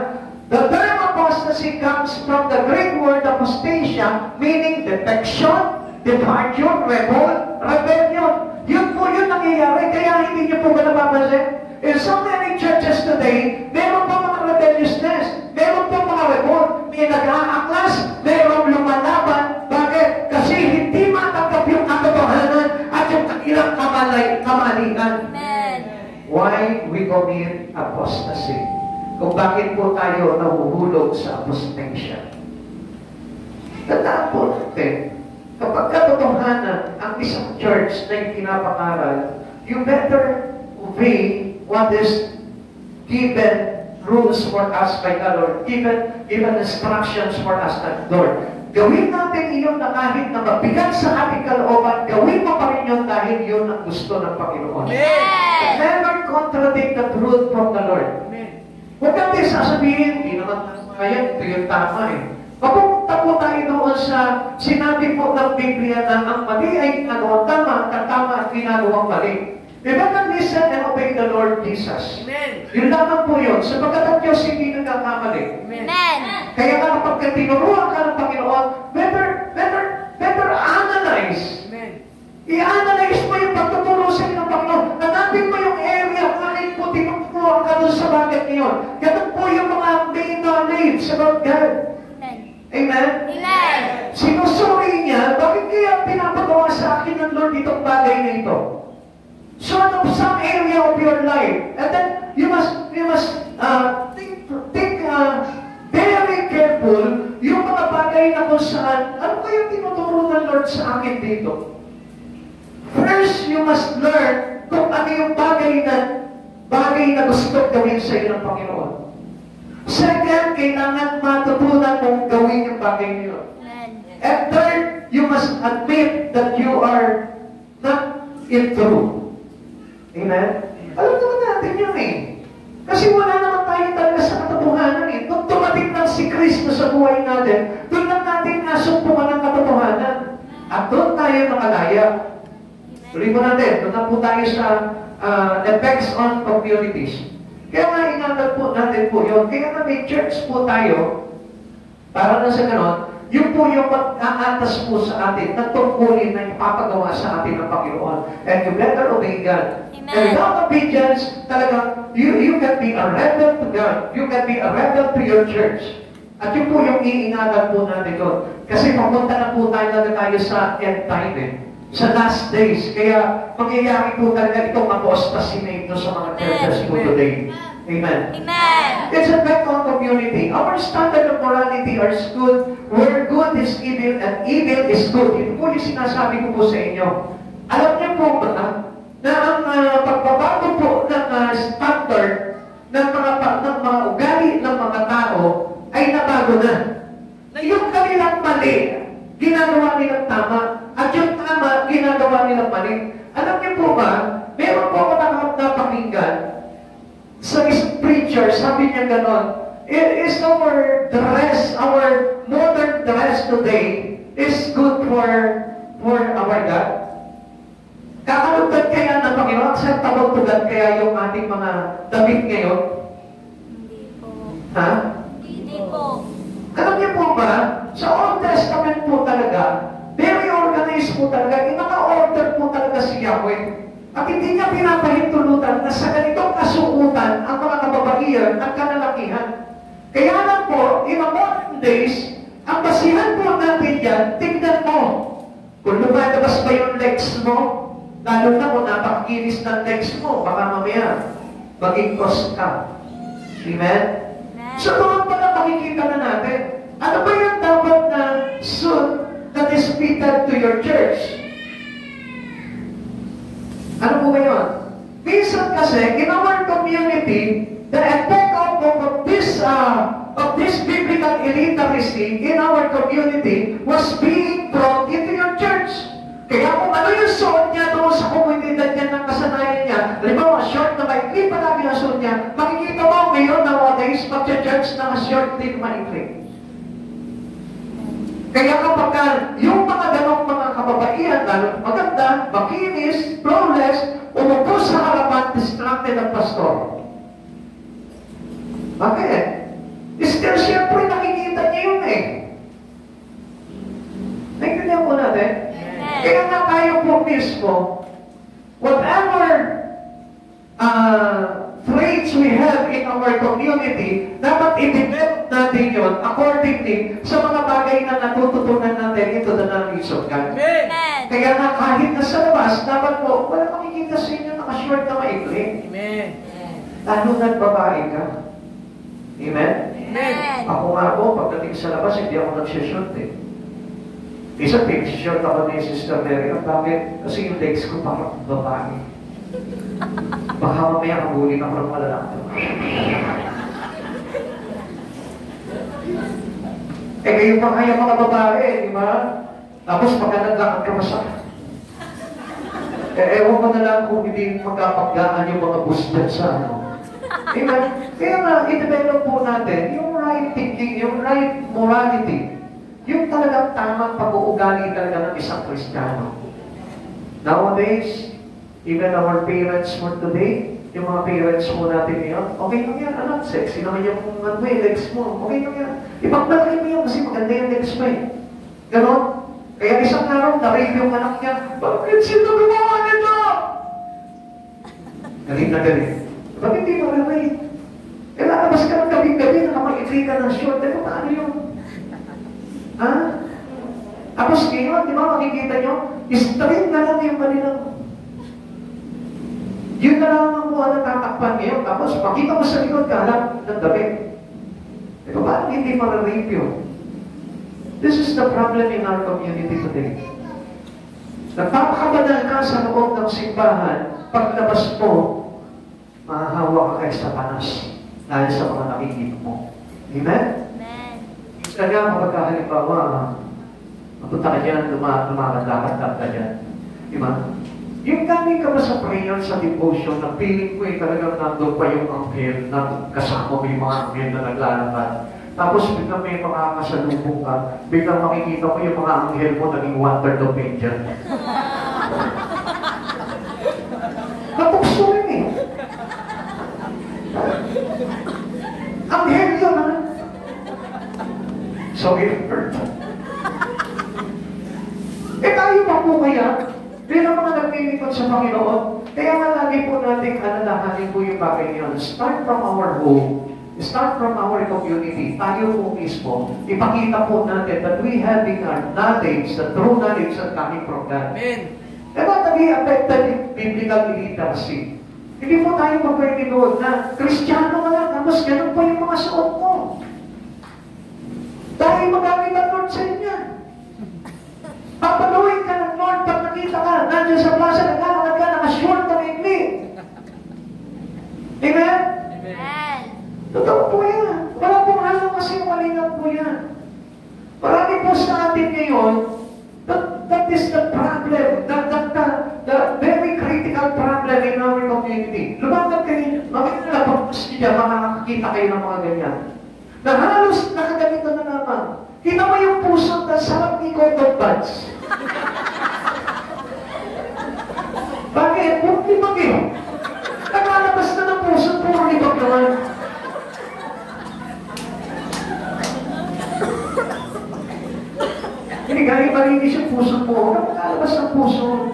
The term apostasy comes from the Greek word apostasia, meaning defection, departure, revolt, rebellion. Yun po yun nangyayari, kaya hindi niyo po ba napapansin? In so many churches today, meron po mga rebelliousness, meron po mga revolt, may nag-aaklas, meron lumalaban. Bakit? Kasi hindi matanggap yung katotohanan at yung kanilang kamalian. Why we commit apostasy? Kung bakit po tayo nahuhulog sa apostasia. Tandaan po natin, kapag katotohanan ang isang church na yung pinapangaral, you better obey what is given rules for us by the Lord, given instructions for us by the Lord. Gawin natin iyon na kahit na mabigat sa ating kalooban, gawin mo pa rin yun dahil yun ang gusto ng Panginoon. Never contradict the truth from the Lord. Huwag natin sasabihin, hindi naman kaya, ito yung tama eh. Papunta po tayo doon sa sinabi po ng Biblia na ang mali ay ginagawa tama, ang tama at ginagawang mali. Diba na listen and obey the Lord Jesus? Amen. Yun lamang po yun. Sapagkat ang Diyos hindi nagkakamali. Amen. Kaya nga kapag tinuruan ka ng Panginoon, better analyze. Amen. I-analyze mo yung pagtuturo sa inyo ng Panginoon. Hanapin mo yung area kahit po tinuruan ka doon sa bagay ngayon. Ganun po yung mga main knowledge about God. Amen? Amen. Sinusuri niya, bakit kaya pinapagawa sa akin ng Lord itong bagay na ito? Sort of some area of your life. And then, you must think very careful yung mga bagay na kung saan, ano kaya tinuturo ng Lord sa akin dito? First, you must learn kung ano yung bagay na gusto gawin sa iyo ng Panginoon. Second, kailangan matutunan mong gawin yung bagay niyo. And third, you must admit that you are not in truth. Amen? Alam naman natin yun eh. Kasi wala naman tayo talaga sa katotohanan eh. Nung tumating lang si Kristo sa buhay natin, doon lang natin nasumpungan ng katotohanan. At doon tayo nakalaya. Tuloy mo natin, doon na po tayo sa effects on communities. Kaya nga inangat po natin po yun. Kaya nga may church po tayo, para na sa ganon, yun po yung mag-aantas po sa atin, na tungkulin na ipapagawa sa atin ng Panginoon. And you better obey God. Amen. And without obedience, talaga, you can be a rebel to God. You can be a rebel to your church. At yun po yung iingatan po natin doon. Kasi papunta na po tayo sa end time eh. Sa last days. Kaya mangyayari po talaga itong apostasy na ito sa mga churches po today. Amen. Amen. It's a effect on community. Our standard of morality is good, where good is evil and evil is good. Ito po yung sinasabi ko po sa inyo. Alam niyo po ba na ang pagbabago po ng standard ng mga ugali ng mga tao ay nabago na. Na yung kanilang mali, ginagawa nilang tama, at yung tama, ginagawa nilang mali. Alam niyo po ba, meron po ako napakinggan sa isang preacher, sabi niya ganon, is our dress, our modern dress today is good for our God? Kakalugdan kaya ng Panginoon, acceptable to God kaya yung ating mga damit ngayon? Hindi po. Ha? Hindi po. Alam niyo po ba, sa Old Testament po talaga, very organized po talaga, inaka-order po talaga si Yahweh. At hindi niya pinapahintulutan na sa ganitong kasuutan ang mga kababaihan at kalalakihan. Kaya lang po, in the modern days, ang basihan po natin yan, tignan mo. Kung lumalabas ba yung legs mo, Lalo na kung napakakinis ng text mo, baka mamaya, maging cost ka. Amen? So, doon pala makikita na natin, ano ba yung dapat na suit that is fitted to your church? Ano po ba yun? Minsan kasi, in our community, the effect of this biblical illiteracy in our community was being brought into your church. Kaya kung ano yung suot niya doon sa komunidad niya ng kasanayan niya, halimbawa, short na maikli palagi ang suot niya, makikita mo ngayon nowadays, magcha-church na short din maikli. Kaya kapag yung mga ganong mga kababaihan, lalo maganda, makinis, flawless, umupo sa harapan, distracted ang pastor. Bakit? Still, siyempre nakikita niya yun eh. Naintindihan po natin? Kaya nga tayo po mismo, whatever traits we have in our community, dapat i-develop natin yun accordingly sa mga bagay na natututunan natin into the knowledge of God. Amen. Kaya nga kahit nasa labas, dapat po, wala makikita sa inyo naka-short na maikli. Amen. Lalo na't babae ka. Amen? Amen. Ako nga po, pagdating sa labas, hindi ako nagsishort eh. Isa, pinag-short ako ni Sister Mary. Bakit? Kasi yung legs ko parang babae. Baka mamaya kabulin ako ng malalaki. Eh, kayo pa kaya mga babae, di ba? Tapos pagka naglakad ka pa ewan ko na lang kung hindi magkapagdaan yung mga busdan sa ano. Amen? Kaya nga, i-develop po natin yung right thinking, yung right morality. Yung talagang tamang pag-uugali talaga ng isang Kristiyano. Nowadays, even our parents for today, yung mga parents mo natin ngayon, okay lang yan, anak, sexy naman yung legs mo, okay lang yan. Ipagbalaki mo yan kasi maganda yung legs mo eh. Ganon? Kaya isang araw, na-rape yung anak niya, bakit sino gumawa nito? Galit na galit. Bakit hindi mo na-rape? Eh, lalabas ka ng gabi-gabi, nakapag-itri ka ng short, eh, paano yun? Ha? Tapos ngayon, di ba makikita nyo? Straight na lang yung kanilang. Yun na lang ang mga natatakpan ngayon. Tapos makita mo sa likod ka lang ng damit. E paano hindi ma-rape yun? This is the problem in our community today. Nagpapakabanal ka sa loob ng simbahan, paglabas mo, mahahawa ka kay Satanas dahil sa mga nakikita mo. Amen? Kaya kapag halimbawa, mapunta ka dyan, lumakad-lakad ka dyan. Diba? Yung galing ka ba sa prayer, sa devotion, na feeling ko talagang nandun pa yung anghel na kasama mo yung mga anghel na naglalakad. Tapos biglang may makakasalubong ka, biglang makikita ko yung mga anghel mo naging water to angel. Kapukso rin eh. Anghel yun ha? So if-earth. Eh tayo pa po kaya, bilang mga naglilingkod sa Panginoon, kaya nga lagi po natin alalahanin po yung bagay yun. Start from our home, start from our community, tayo po mismo, ipakita po natin that we having our knowledge, the true knowledge that coming from God. Amen. Eh ba't naging affected yung biblical illiteracy? Hindi po tayo mag-pwede doon na Kristiyano ka lang, tapos ganun pa yung mga suot mo. Dahil magamit ang Lord sa inyo. Papaluin ka ng Lord pag nakita ka, nandiyan sa plaza, naglalakad ka, naka-short na maikli. Amen? Amen. Totoo po yan. Wala pong ano kasi malingat po yan. Marami po sa atin ngayon, that is the problem, the very critical problem in our community. Lumakad kayo, makikita niya, makakakita kayo ng mga ganyan. Na halos nakaganito na naman. Kita mo yung puso na sarap ni Cotton Buds. Bakit? Puro libag eh. Nakalabas na ng puso, puro libag naman. Hindi gaya malinis yung puso po. Nakalabas ng puso.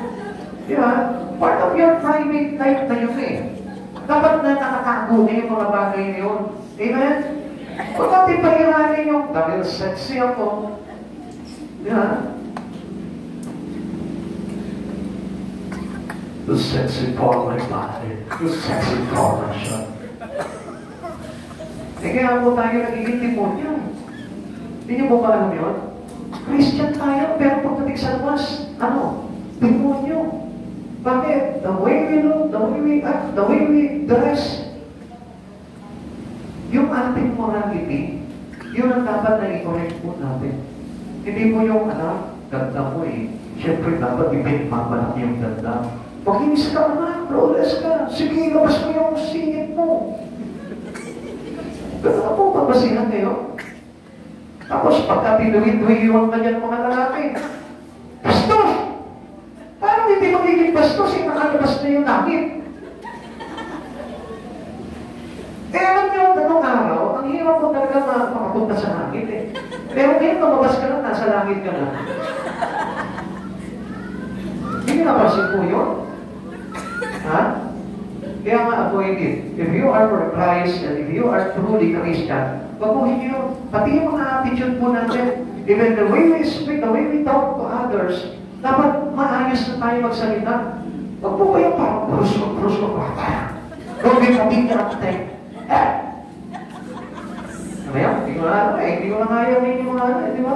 Di ba? Part of your private life na yun eh. Dapat na nakatago na yung mga bagay na yun. Amen? Huwag natin pahiranin yung dahil sexy ako. Yan. too sexy for my body, too sexy for my son. Kaya po tayo nagiging demonyo. Hindi niyo po ba alam yun? Christian tayo, pero pagdating sa labas, demonyo. Bakit? The way we look, the way we act, the way we dress, yung ating morality, yun ang dapat na i-correct po natin. Hindi mo yung, ganda mo eh. Siyempre, dapat ipinagmamalaki yung ganda. Makinis ka naman, flawless ka. Sige, labas mo yung singit mo. Gano'n po, pagbasihan kayo. Tapos, pagka tinuwi-tuwiwan ka dyan mga lalaki, bastos! Paano hindi magiging bastos? Nakalabas na yung langit. Alam niyo, tanong araw, ang hirap ko talaga makapunta sa langit eh. Pero ngayon, lumabas ka na, nasa langit ka na. Hindi napansin po yun. Ha? Kaya nga, avoid it. If you are for Christ and if you are truly Christian, baguhin niyo. Pati yung mga attitude po natin. Even the way we speak, the way we talk to others, dapat maayos na tayo magsalita. Huwag po kayo parang krus ko. Huwag yung natin. Hindi ko na kaya yung mga di ba?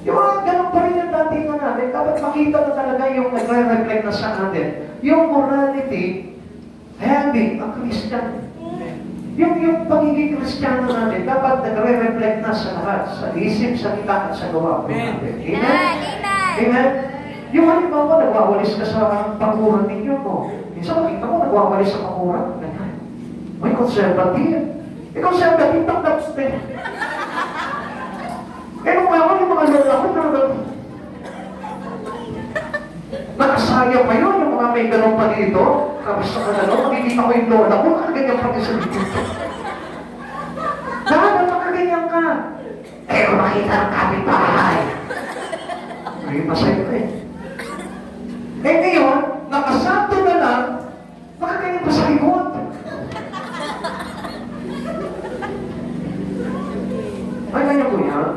Yung mga ganun pa rin yung datingan natin, dapat makita na talaga yung nagre-reflect na sa atin. Yung morality, heavy, ang Christian. Yung pagiging Kristiyano natin, dapat nagre-reflect na sa lahat, sa isip, sa kita, at sa gawa. Amen? Amen? Yung halimbawa, nagwawalis ka sa pakuran ninyo mo. Minsan makita mo, nagwawalis sa pakuran. May conservative. Conservative, that's it. Kaya kung ako yung mga lola ko, nakasaya pa yun, yung mga may ganun pa dito. Tapos sa kanalo, makikita ko yung lola ko, nakaganyan pa sa dito. Dapat makaganyan ka. Kung makita ng kapitbahay. Ay, masaya ka eh. Ngayon, nakasanto na lang, makaganyan pa sa likod. Ay, ganyan po yan.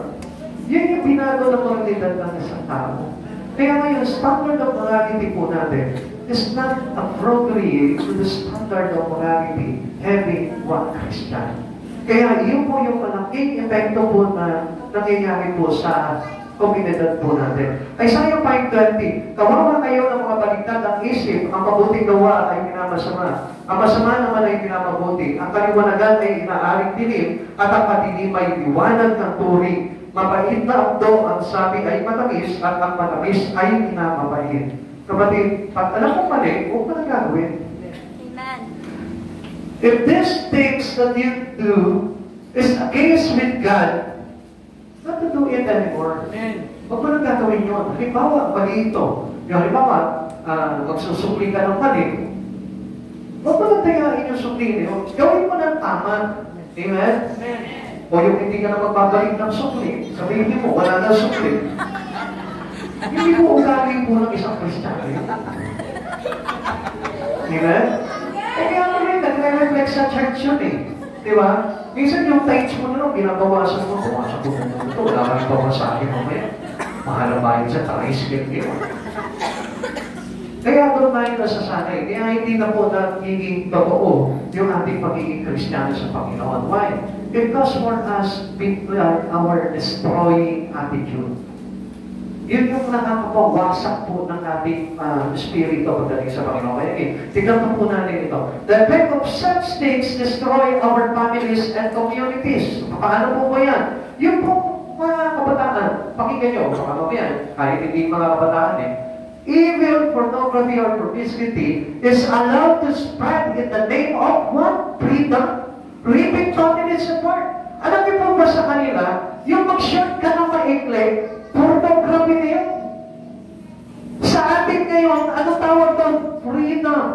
Yan yung binago ng moralidad ng isang tao. Kaya ngayon, standard of morality po natin is not appropriate to the standard of morality having one Christian. Kaya yun po yung malaking epekto po na nangyayari po sa komunidad po natin. Isaiah 5:20, kawawa kayo ng mga baliktad ang isip, ang mabuting gawa ay minamasama. Ang masama naman ay minamabuti. Ang kaliwanagan ay inaaring dilim, at ang patilim ay liwanag ng turing. Mabait na abdo, ang sabi ay matamis, at ang matamis ay minamabait. Kapatid, pag alam mo mali, huwag mo na gagawin. Amen. If these things that you do is against with God, not to do it anymore. Huwag mo na gagawin yun. Halimbawa, mali ito. Yung halimbawa, magsusukli ka ng mali, huwag mo na tayain yung sukli niyo. Gawin mo ng tama. Amen? O yung hindi ka na magbabalik ng sukli, sabihin mo, wala na sukli. Hindi mo ugali po ng isang Kristiyano. Amen? Kaya mo rin, nagre-reflect sa church yun eh. Di ba? Minsan yung tights mo na binabawasan mo. Bawasan mo na ito. Wala ka rin bawasahin mo kaya. Mahal ang bayan sa tricycle niyo. Kaya doon tayo nasasanay. Kaya hindi na po nagiging totoo yung ating pagiging Kristiyano sa Panginoon. Why? Because for us, our destroying attitude. Yun yung nakakapawasak po ng ating spirito pagdating sa Panginoon. Kaya tignan po natin ito. The effect of such things destroy our families and communities. Paano po ba yan? Yung po mga kabataan, pakinggan nyo, paano ba yan? Kahit hindi mga kabataan eh. Evil, pornography, or promiscuity is allowed to spread in the name of what? Freedom, ripping families apart. Alam niyo po ba sa kanila, yung mag-short ka ng maikli, pornography na yun. Sa atin ngayon, ano tawag doon? Freedom.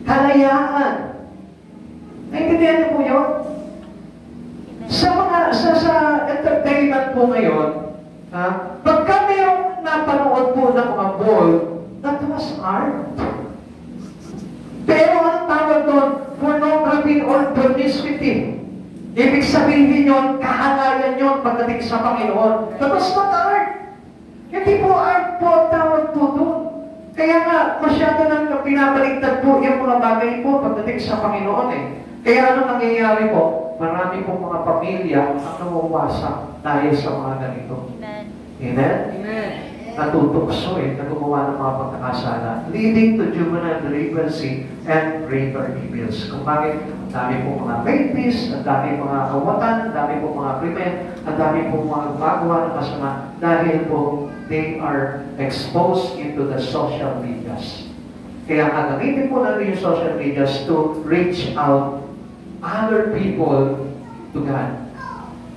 Kalayaan. Naintindihan niyo po yun? Sa entertainment po ngayon, pagka mayroong napanood po ng mga ball, that was art. Pero ang tawag doon, pornography or promiscuity. Ibig sabihin yun, kahalayan yun pagdating sa Panginoon. That was not art. Hindi po art po ang tawag po doon. Kaya nga, masyado nang pinabaligtad po yung mga bagay po pagdating sa Panginoon eh. Kaya ano nangyayari po? Marami pong mga pamilya ang nawawasak dahil sa mga ganito. Amen. Amen? Amen. Natutukso na gumawa ng mga pagkakasala, leading to juvenile delinquency and greater evils. Kung bakit, ang dami pong mga rapists, ang dami mga awatan, ang dami pong mga krimen, ang dami pong mga gumagawa ng masama dahil po they are exposed into the social medias. Kaya gagamitin po natin yung social medias to reach out other people to God.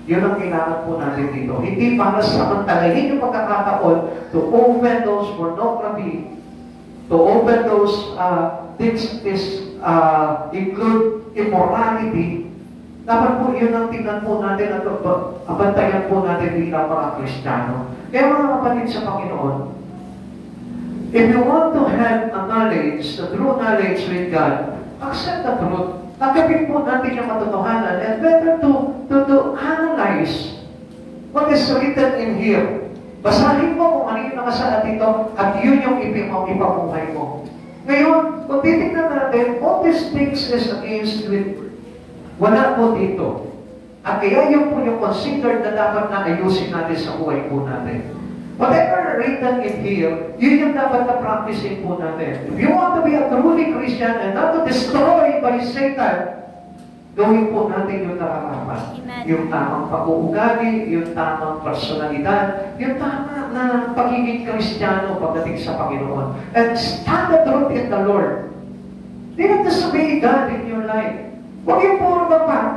Yun ang kailangan po natin dito. Hindi para samantalahin yung pagkakataon to open those pornography, to open those things include immorality. Dapat po yun ang tingnan po natin at abantayan po natin bilang mga Kristiyano. Kaya mga kapatid sa Panginoon, if you want to have a knowledge, the true knowledge with God, accept the truth. Tanggapin po natin yung katotohanan and better to analyze what is written in here. Basahin mo kung ano yung nakasaad dito at yun yung ipamuhay mo. Ngayon, kung titignan natin, all these things is against with wala po dito. At kaya yun po yung considered na dapat na ayusin natin sa buhay po natin. Whatever written in here, yun yung dapat na practicing po natin. If you want to be a truly Christian and not to destroy by Satan, gawin po natin yung nakakapat. Yung tamang pag-uugali, yung tamang personalidad, yung tama na pagiging Kristiyano pagdating sa Panginoon. And stand the truth in the Lord. They have to disobey God in your life. Huwag yung puro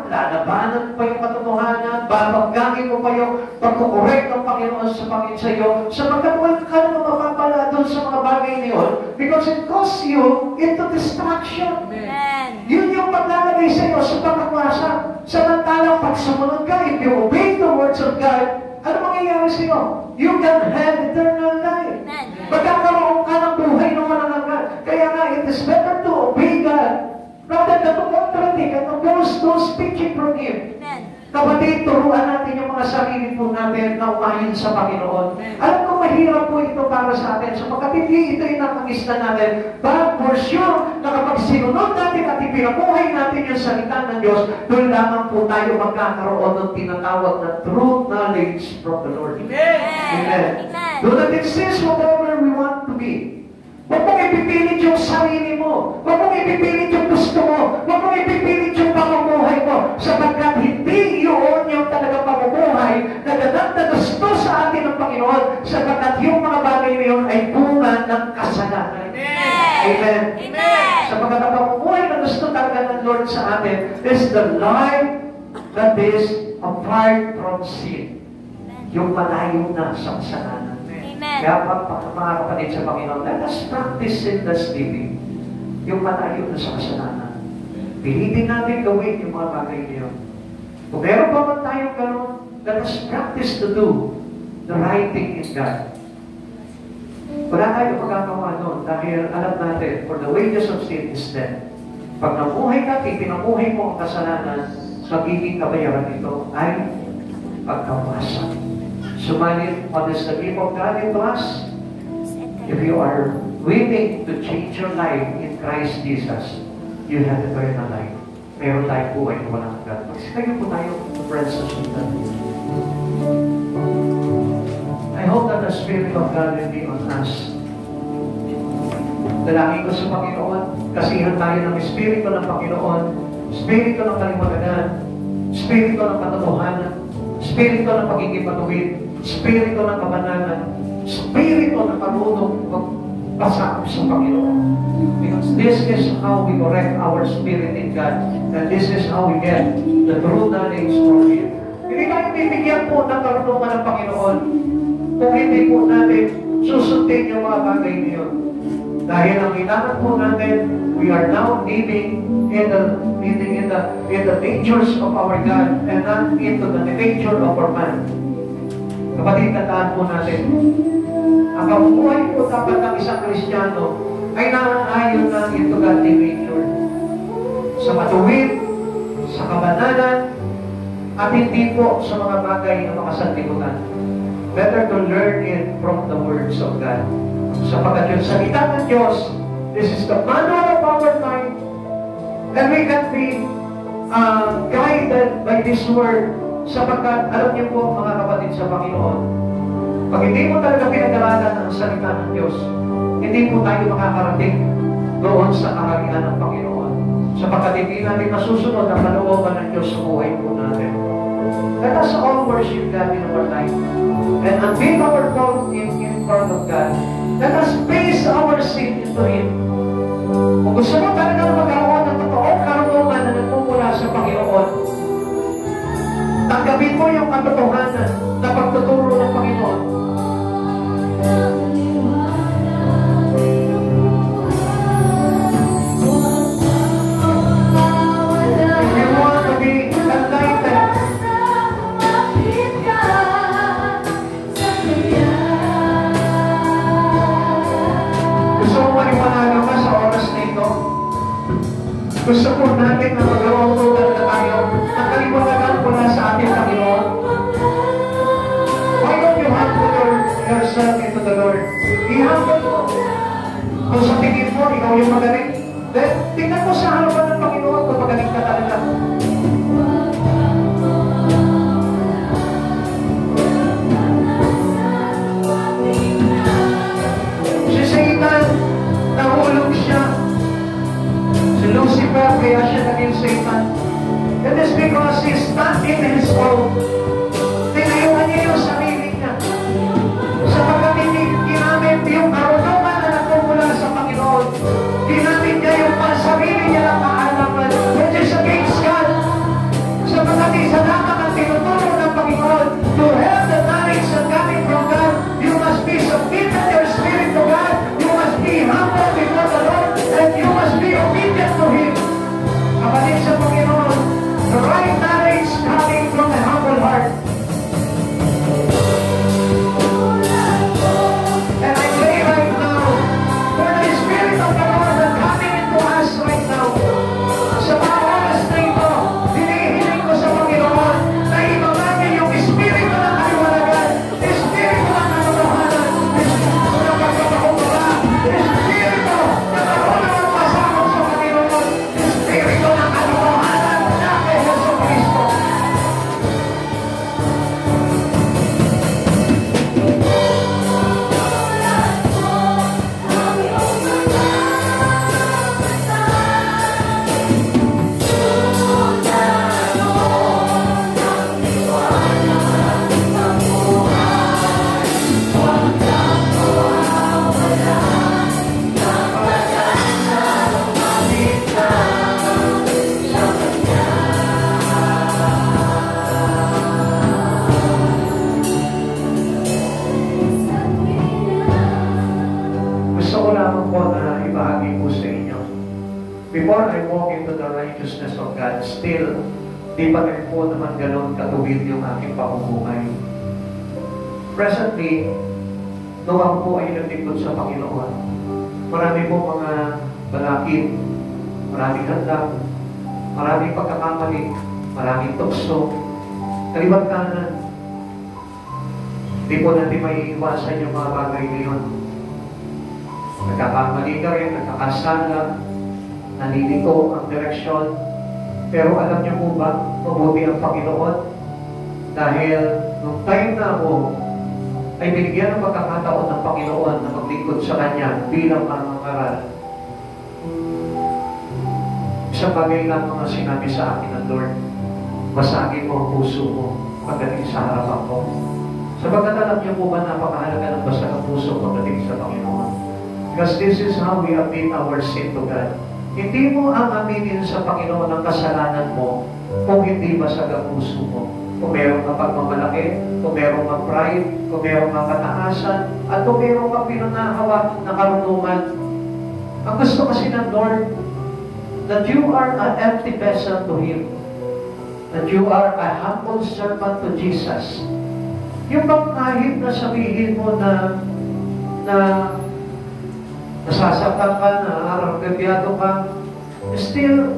lalabanan pa yung katotohanan, babagagin mo pa yung pagkukorek ng Panginoon sa Panginoon sa iyo, sapagkat wala ka naman mapapala doon sa mga bagay na yun, because it costs you into distraction. Amen. Yun yung paglalagay sa iyo sa pagkakwasa. Samantalang pag sumunod ka, if you obey the words of God, ano mangyayari sa iyo? You can have eternal life. Amen. Magkakaroon ka ng buhay ng manananggal. Kaya nga, it is better to obey God rather than to contradict and oppose those speaking from Him. Amen. Kapatid, turuan natin yung mga sarili po natin na umayon sa Panginoon. Alam ko mahirap po ito para sa atin. Sapagkat hindi ito yung nakangista natin. But for sure, na kapag sinunod natin at ipinabuhay natin yung salita ng Diyos, doon lamang po tayo magkakaroon ng tinatawag na true knowledge from the Lord. Amen. Amen. Do not exist whatever we want to be. Huwag mong ipipilit yung sarili mo. Huwag mong ipipilit yung gusto mo. Huwag mong ipipilit yung pamumuhay mo. Sapagkat hindi yun yung talagang pamumuhay na dadang gusto sa atin ng Panginoon. Sapagkat yung mga bagay na yun ay bunga ng kasalanan. Amen. Amen. Sapagkat ang pamumuhay na gusto talaga ng Lord sa atin is the life that is apart from sin. Yung malayo na sa kasalanan. Amen. Kaya mga kapatid sa Panginoon, let us practice sinless living. Yung malayo na sa kasalanan. Pilitin natin gawin yung mga bagay niyo. Kung meron pa man tayong gano'n, let us practice to do the right thing in God. Wala tayong magagawa doon dahil alam natin, for the wages of sin is death. Pag namuhay ka, pinamuhay mo ang kasalanan, magiging kabayaran nito ay pagkawasan. Sumalit, what is the gift of God into us? If you are willing to change your life in Christ Jesus, you have eternal life. Meron tayong buhay na walang hanggan. Magsitayo po tayo, friends sa sundan. I hope that the Spirit of God will be on us. Dalangin ko sa Panginoon, kasihan tayo ng Espiritu ng Panginoon, Espiritu ng kaliwanagan, Espiritu ng katotohanan, Espiritu ng pagiging matuwid, Espiritu ng kabanalan, Espiritu ng marunong magpasakop sa Panginoon. Because this is how we correct our spirit in God. And this is how we get the true knowledge from Him. Hindi tayo bibigyan po ng karunungan ng Panginoon kung hindi po natin susundin yung mga bagay niyo. Dahil ang kailangan po natin, we are now living in the natures of our God and not into the nature of our man. Kapatid, tandaan po natin, ang pamumuhay po dapat ng isang Kristiyano ay naaayon na into godly nature. Sa matuwid, sa kabanalan, at hindi po sa mga bagay na makasanlibutan. better to learn it from the words of God. Sapagkat yung salita ng Diyos, this is the manual of our life, and we can be guided by this word. Sapagkat, alam niyo po mga kapatid sa Panginoon, pag hindi mo talaga pinag-aralan ang salita ng Diyos, hindi po tayo makakarating doon sa kaharian ng Panginoon. Sapagkat hindi natin masusunod ang kalooban ng Diyos sa buhay po natin. Let us all worship God in our life. And unveil our fault in front of God. Let us place our sin into Him. Kung gusto mo talaga magkaroon ng totoong karunungan na nagmumula sa Panginoon, tanggapin mo yung katotohanan na pagtuturo ng Panginoon. Gusto po natin na magawang tugal na tayo ang kalimutan mula sa ating Panginoon. Why don't you humble yourself into the Lord? I-humble mo. Kung sa tingin mo, ikaw yung magaling, then tingnan mo sa harapan ng Panginoon kung magaling ka talaga. Si Satan, nahulog siya. Lucifer, kaya siya naging Satan. It is because he stand in his own. Tinayuan niya yung sarili niya. Sapagkat hindi ginamit yung karunungan na nagmumula sa Panginoon. Ginamit niya yung pansarili niya ng kaalaman, which is against God. Sapagkat isa lamang ang tinuturo ng Panginoon. To have the knowledge of coming from God, you must be submitted your spirit to God. You must be humble before the Lord. And you must be obedient to Him. Kapatid sa Panginoon, the right knowledge coming from a humble heart. And I pray right now, for the Spirit of the Lord that coming into us right now. Sa mga oras na ito, hinihiling ko sa Panginoon na ibabagay yung Espiritu ng kaliwanagan, Espiritu ng katotohanan, Espiritu ng pagpapakumbaba, Espiritu na karunungan Espiritu ng katotohanan na kay Jesucristo. Before I walk into the righteousness of God, still, di pa rin po naman ganun katuwid yung aking pamumuhay. Presently, nung ako po ay naglingkod sa Panginoon, marami po mga balakid, maraming handa, maraming pagkakamali, maraming tukso, kaliwat kanan. Di po natin may iwasan yung mga bagay ngayon. Nagkakamali ka rin, nagkakasala, nalilito ang direksyon. Pero alam niyo po ba, mabuti ang Panginoon? Dahil nung time na ako ay binigyan ng pagkakataon ng Panginoon na maglingkod sa Kanya bilang mangangaral. Isang bagay lang mga sinabi sa akin ng Lord, basagin mo ang puso mo pagdating sa harapan ko. Sapagkat alam niyo po ba napakahalaga ng basag ang puso pagdating sa Panginoon? Because this is how we admit our sin to God. Hindi mo ang aminin sa Panginoon ang kasalanan mo kung hindi basag ang puso mo. Kung meron kang pagmamalaki, kung meron kang pride, kung meron kang kataasan, at kung meron kang pinangahawa na karunungan. Ang gusto kasi ng Lord, that you are an empty vessel to Him. That you are a humble servant to Jesus. Yung bang kahit na sabihin mo na nasasaktan ka, naaranggabyado ka, still,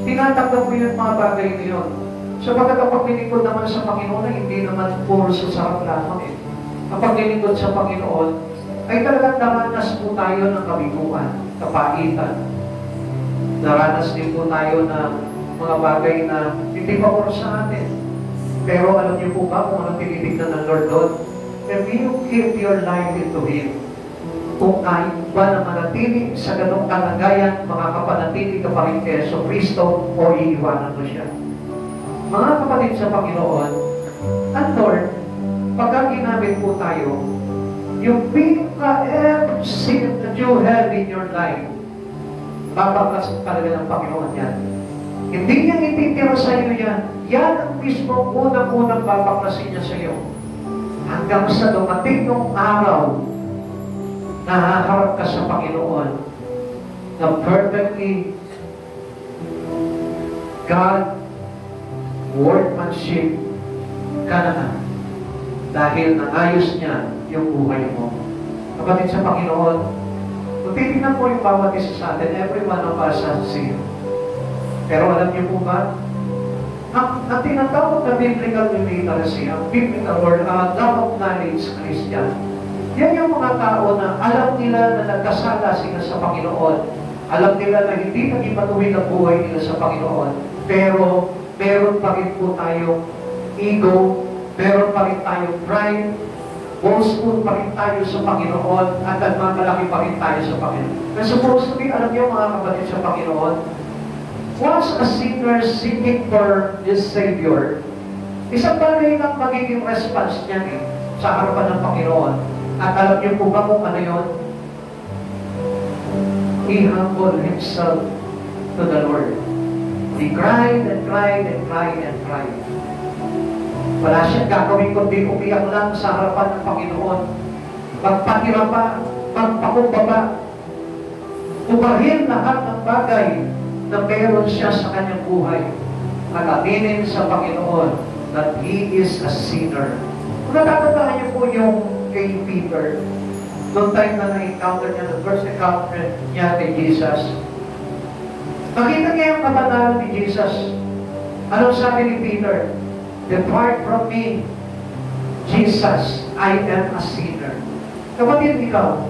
tinatanggap mo yung mga bagay na yun. Sapagkat kapag pinipod naman sa Panginoon, hindi naman puro sa sarap lamang eh. kapag nilingkod sa Panginoon, ay talagang naranas po tayo ng kabiguan, kapaitan. Naranas din po tayo ng mga bagay na hindi pa oras sa atin. Pero alam niyo po ba kung anong tinitignan ng Lord doon? If you give your life into Him, kung ay ba na manatili sa ganong kalagayan, makakapanatili ka pa rin kay Yesu Kristo o iiwanan mo siya. Mga kapatid sa Panginoon, at Lord, pagka ginamit po tayo, yung pinaka-every sin that you have in your life, babakas talaga ng Panginoon yan. Hindi niya ititira sa iyo yan. Yan ang mismo unang-unang babaklasin niya sa iyo. Hanggang sa dumating ng araw, nahaharap ka sa Panginoon na perfectly God workmanship ka na dahil naayos niya yung buhay mo. Kapatid sa Panginoon, kung titignan mo yung bawat isa sa atin, every one of us has sinned. Pero alam niyo po ba, ang tinatawag na biblical literacy, ang biblical word, love of knowledge Christian, yan yung mga tao na alam nila na nagkasala sila sa Panginoon. Alam nila na hindi naging matuwid ang buhay nila sa Panginoon. Pero meron pa rin po tayong ego, meron pa rin tayong pride, boastful pa rin tayo sa Panginoon, at nagmamalaki pa rin tayo sa Panginoon. But supposed to be, alam niyo mga kapatid sa Panginoon, once a sinner seeking for his Savior, isang bagay lang magiging response niya sa harapan ng Panginoon. At alam niyo po ba kung ano yun? He humbled himself to the Lord. He cried and cried and cried and cried. Wala siyang gagawin kundi umiyak lang sa harapan ng Panginoon. Magpatira pa, magpakumbaba, ubahin lahat ng bagay na meron siya sa kanyang buhay. At aminin sa Panginoon that he is a sinner. Kung natatandaan niyo po yung kay Peter, noong time na na-encounter niya, the first encounter niya kay Jesus, nakita niya yung kabanalan ni Jesus. Anong sabi ni Peter? Depart from me, Jesus, I am a sinner. Kapatid, ikaw,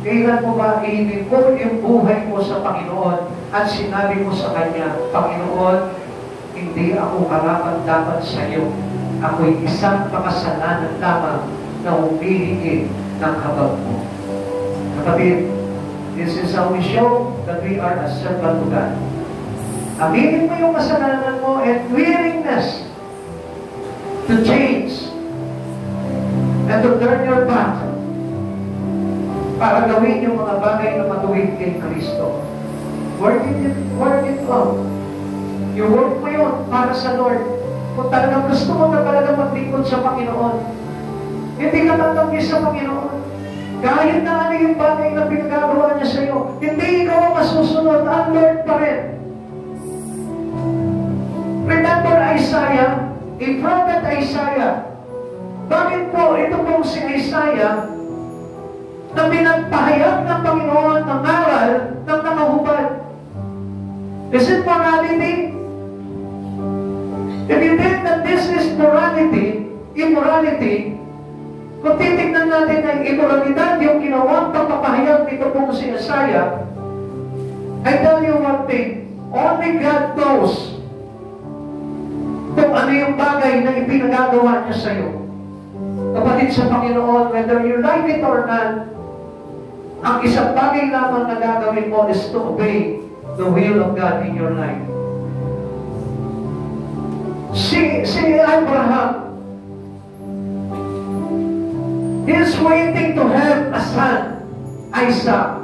kailan mo ba iinipon yung buhay mo sa Panginoon at sinabi mo sa Kanya, Panginoon, hindi ako karapat-dapat sa iyo. Ako'y isang makasalanan lamang na humihingi ng habag mo. Kapatid, this is how we show that we are a servant to God. Aminin mo yung kasalanan mo and willingness to change and to turn your back para gawin yung mga bagay na matuwid kay Kristo. Work it out. You work mo yun para sa Lord. Kung talagang gusto mo na talaga maglingkod sa Panginoon, hindi ka tatanggi sa Panginoon. Kahit na ano yung bagay na pinagagawa niya sa iyo, hindi ikaw ang masusunod, ang Lord pa rin. Remember Isaiah? In prophet Isaiah, bakit po ito pong si Isaiah na pinagpahayag ng Panginoon ng aral ng nakahubad? Is it morality? If you think that this is morality, immorality, kung titignan natin ang immoralidad, yung ginawang pagpapahayag nito pong si Isaiah, I tell you one thing, only God knows kung ano yung bagay na ipinagagawa niya sa iyo. Kapatid sa Panginoon, whether you like it or not, ang isang bagay lamang na gagawin mo is to obey the will of God in your life. Si Abraham, he is waiting to have a son, Isaac.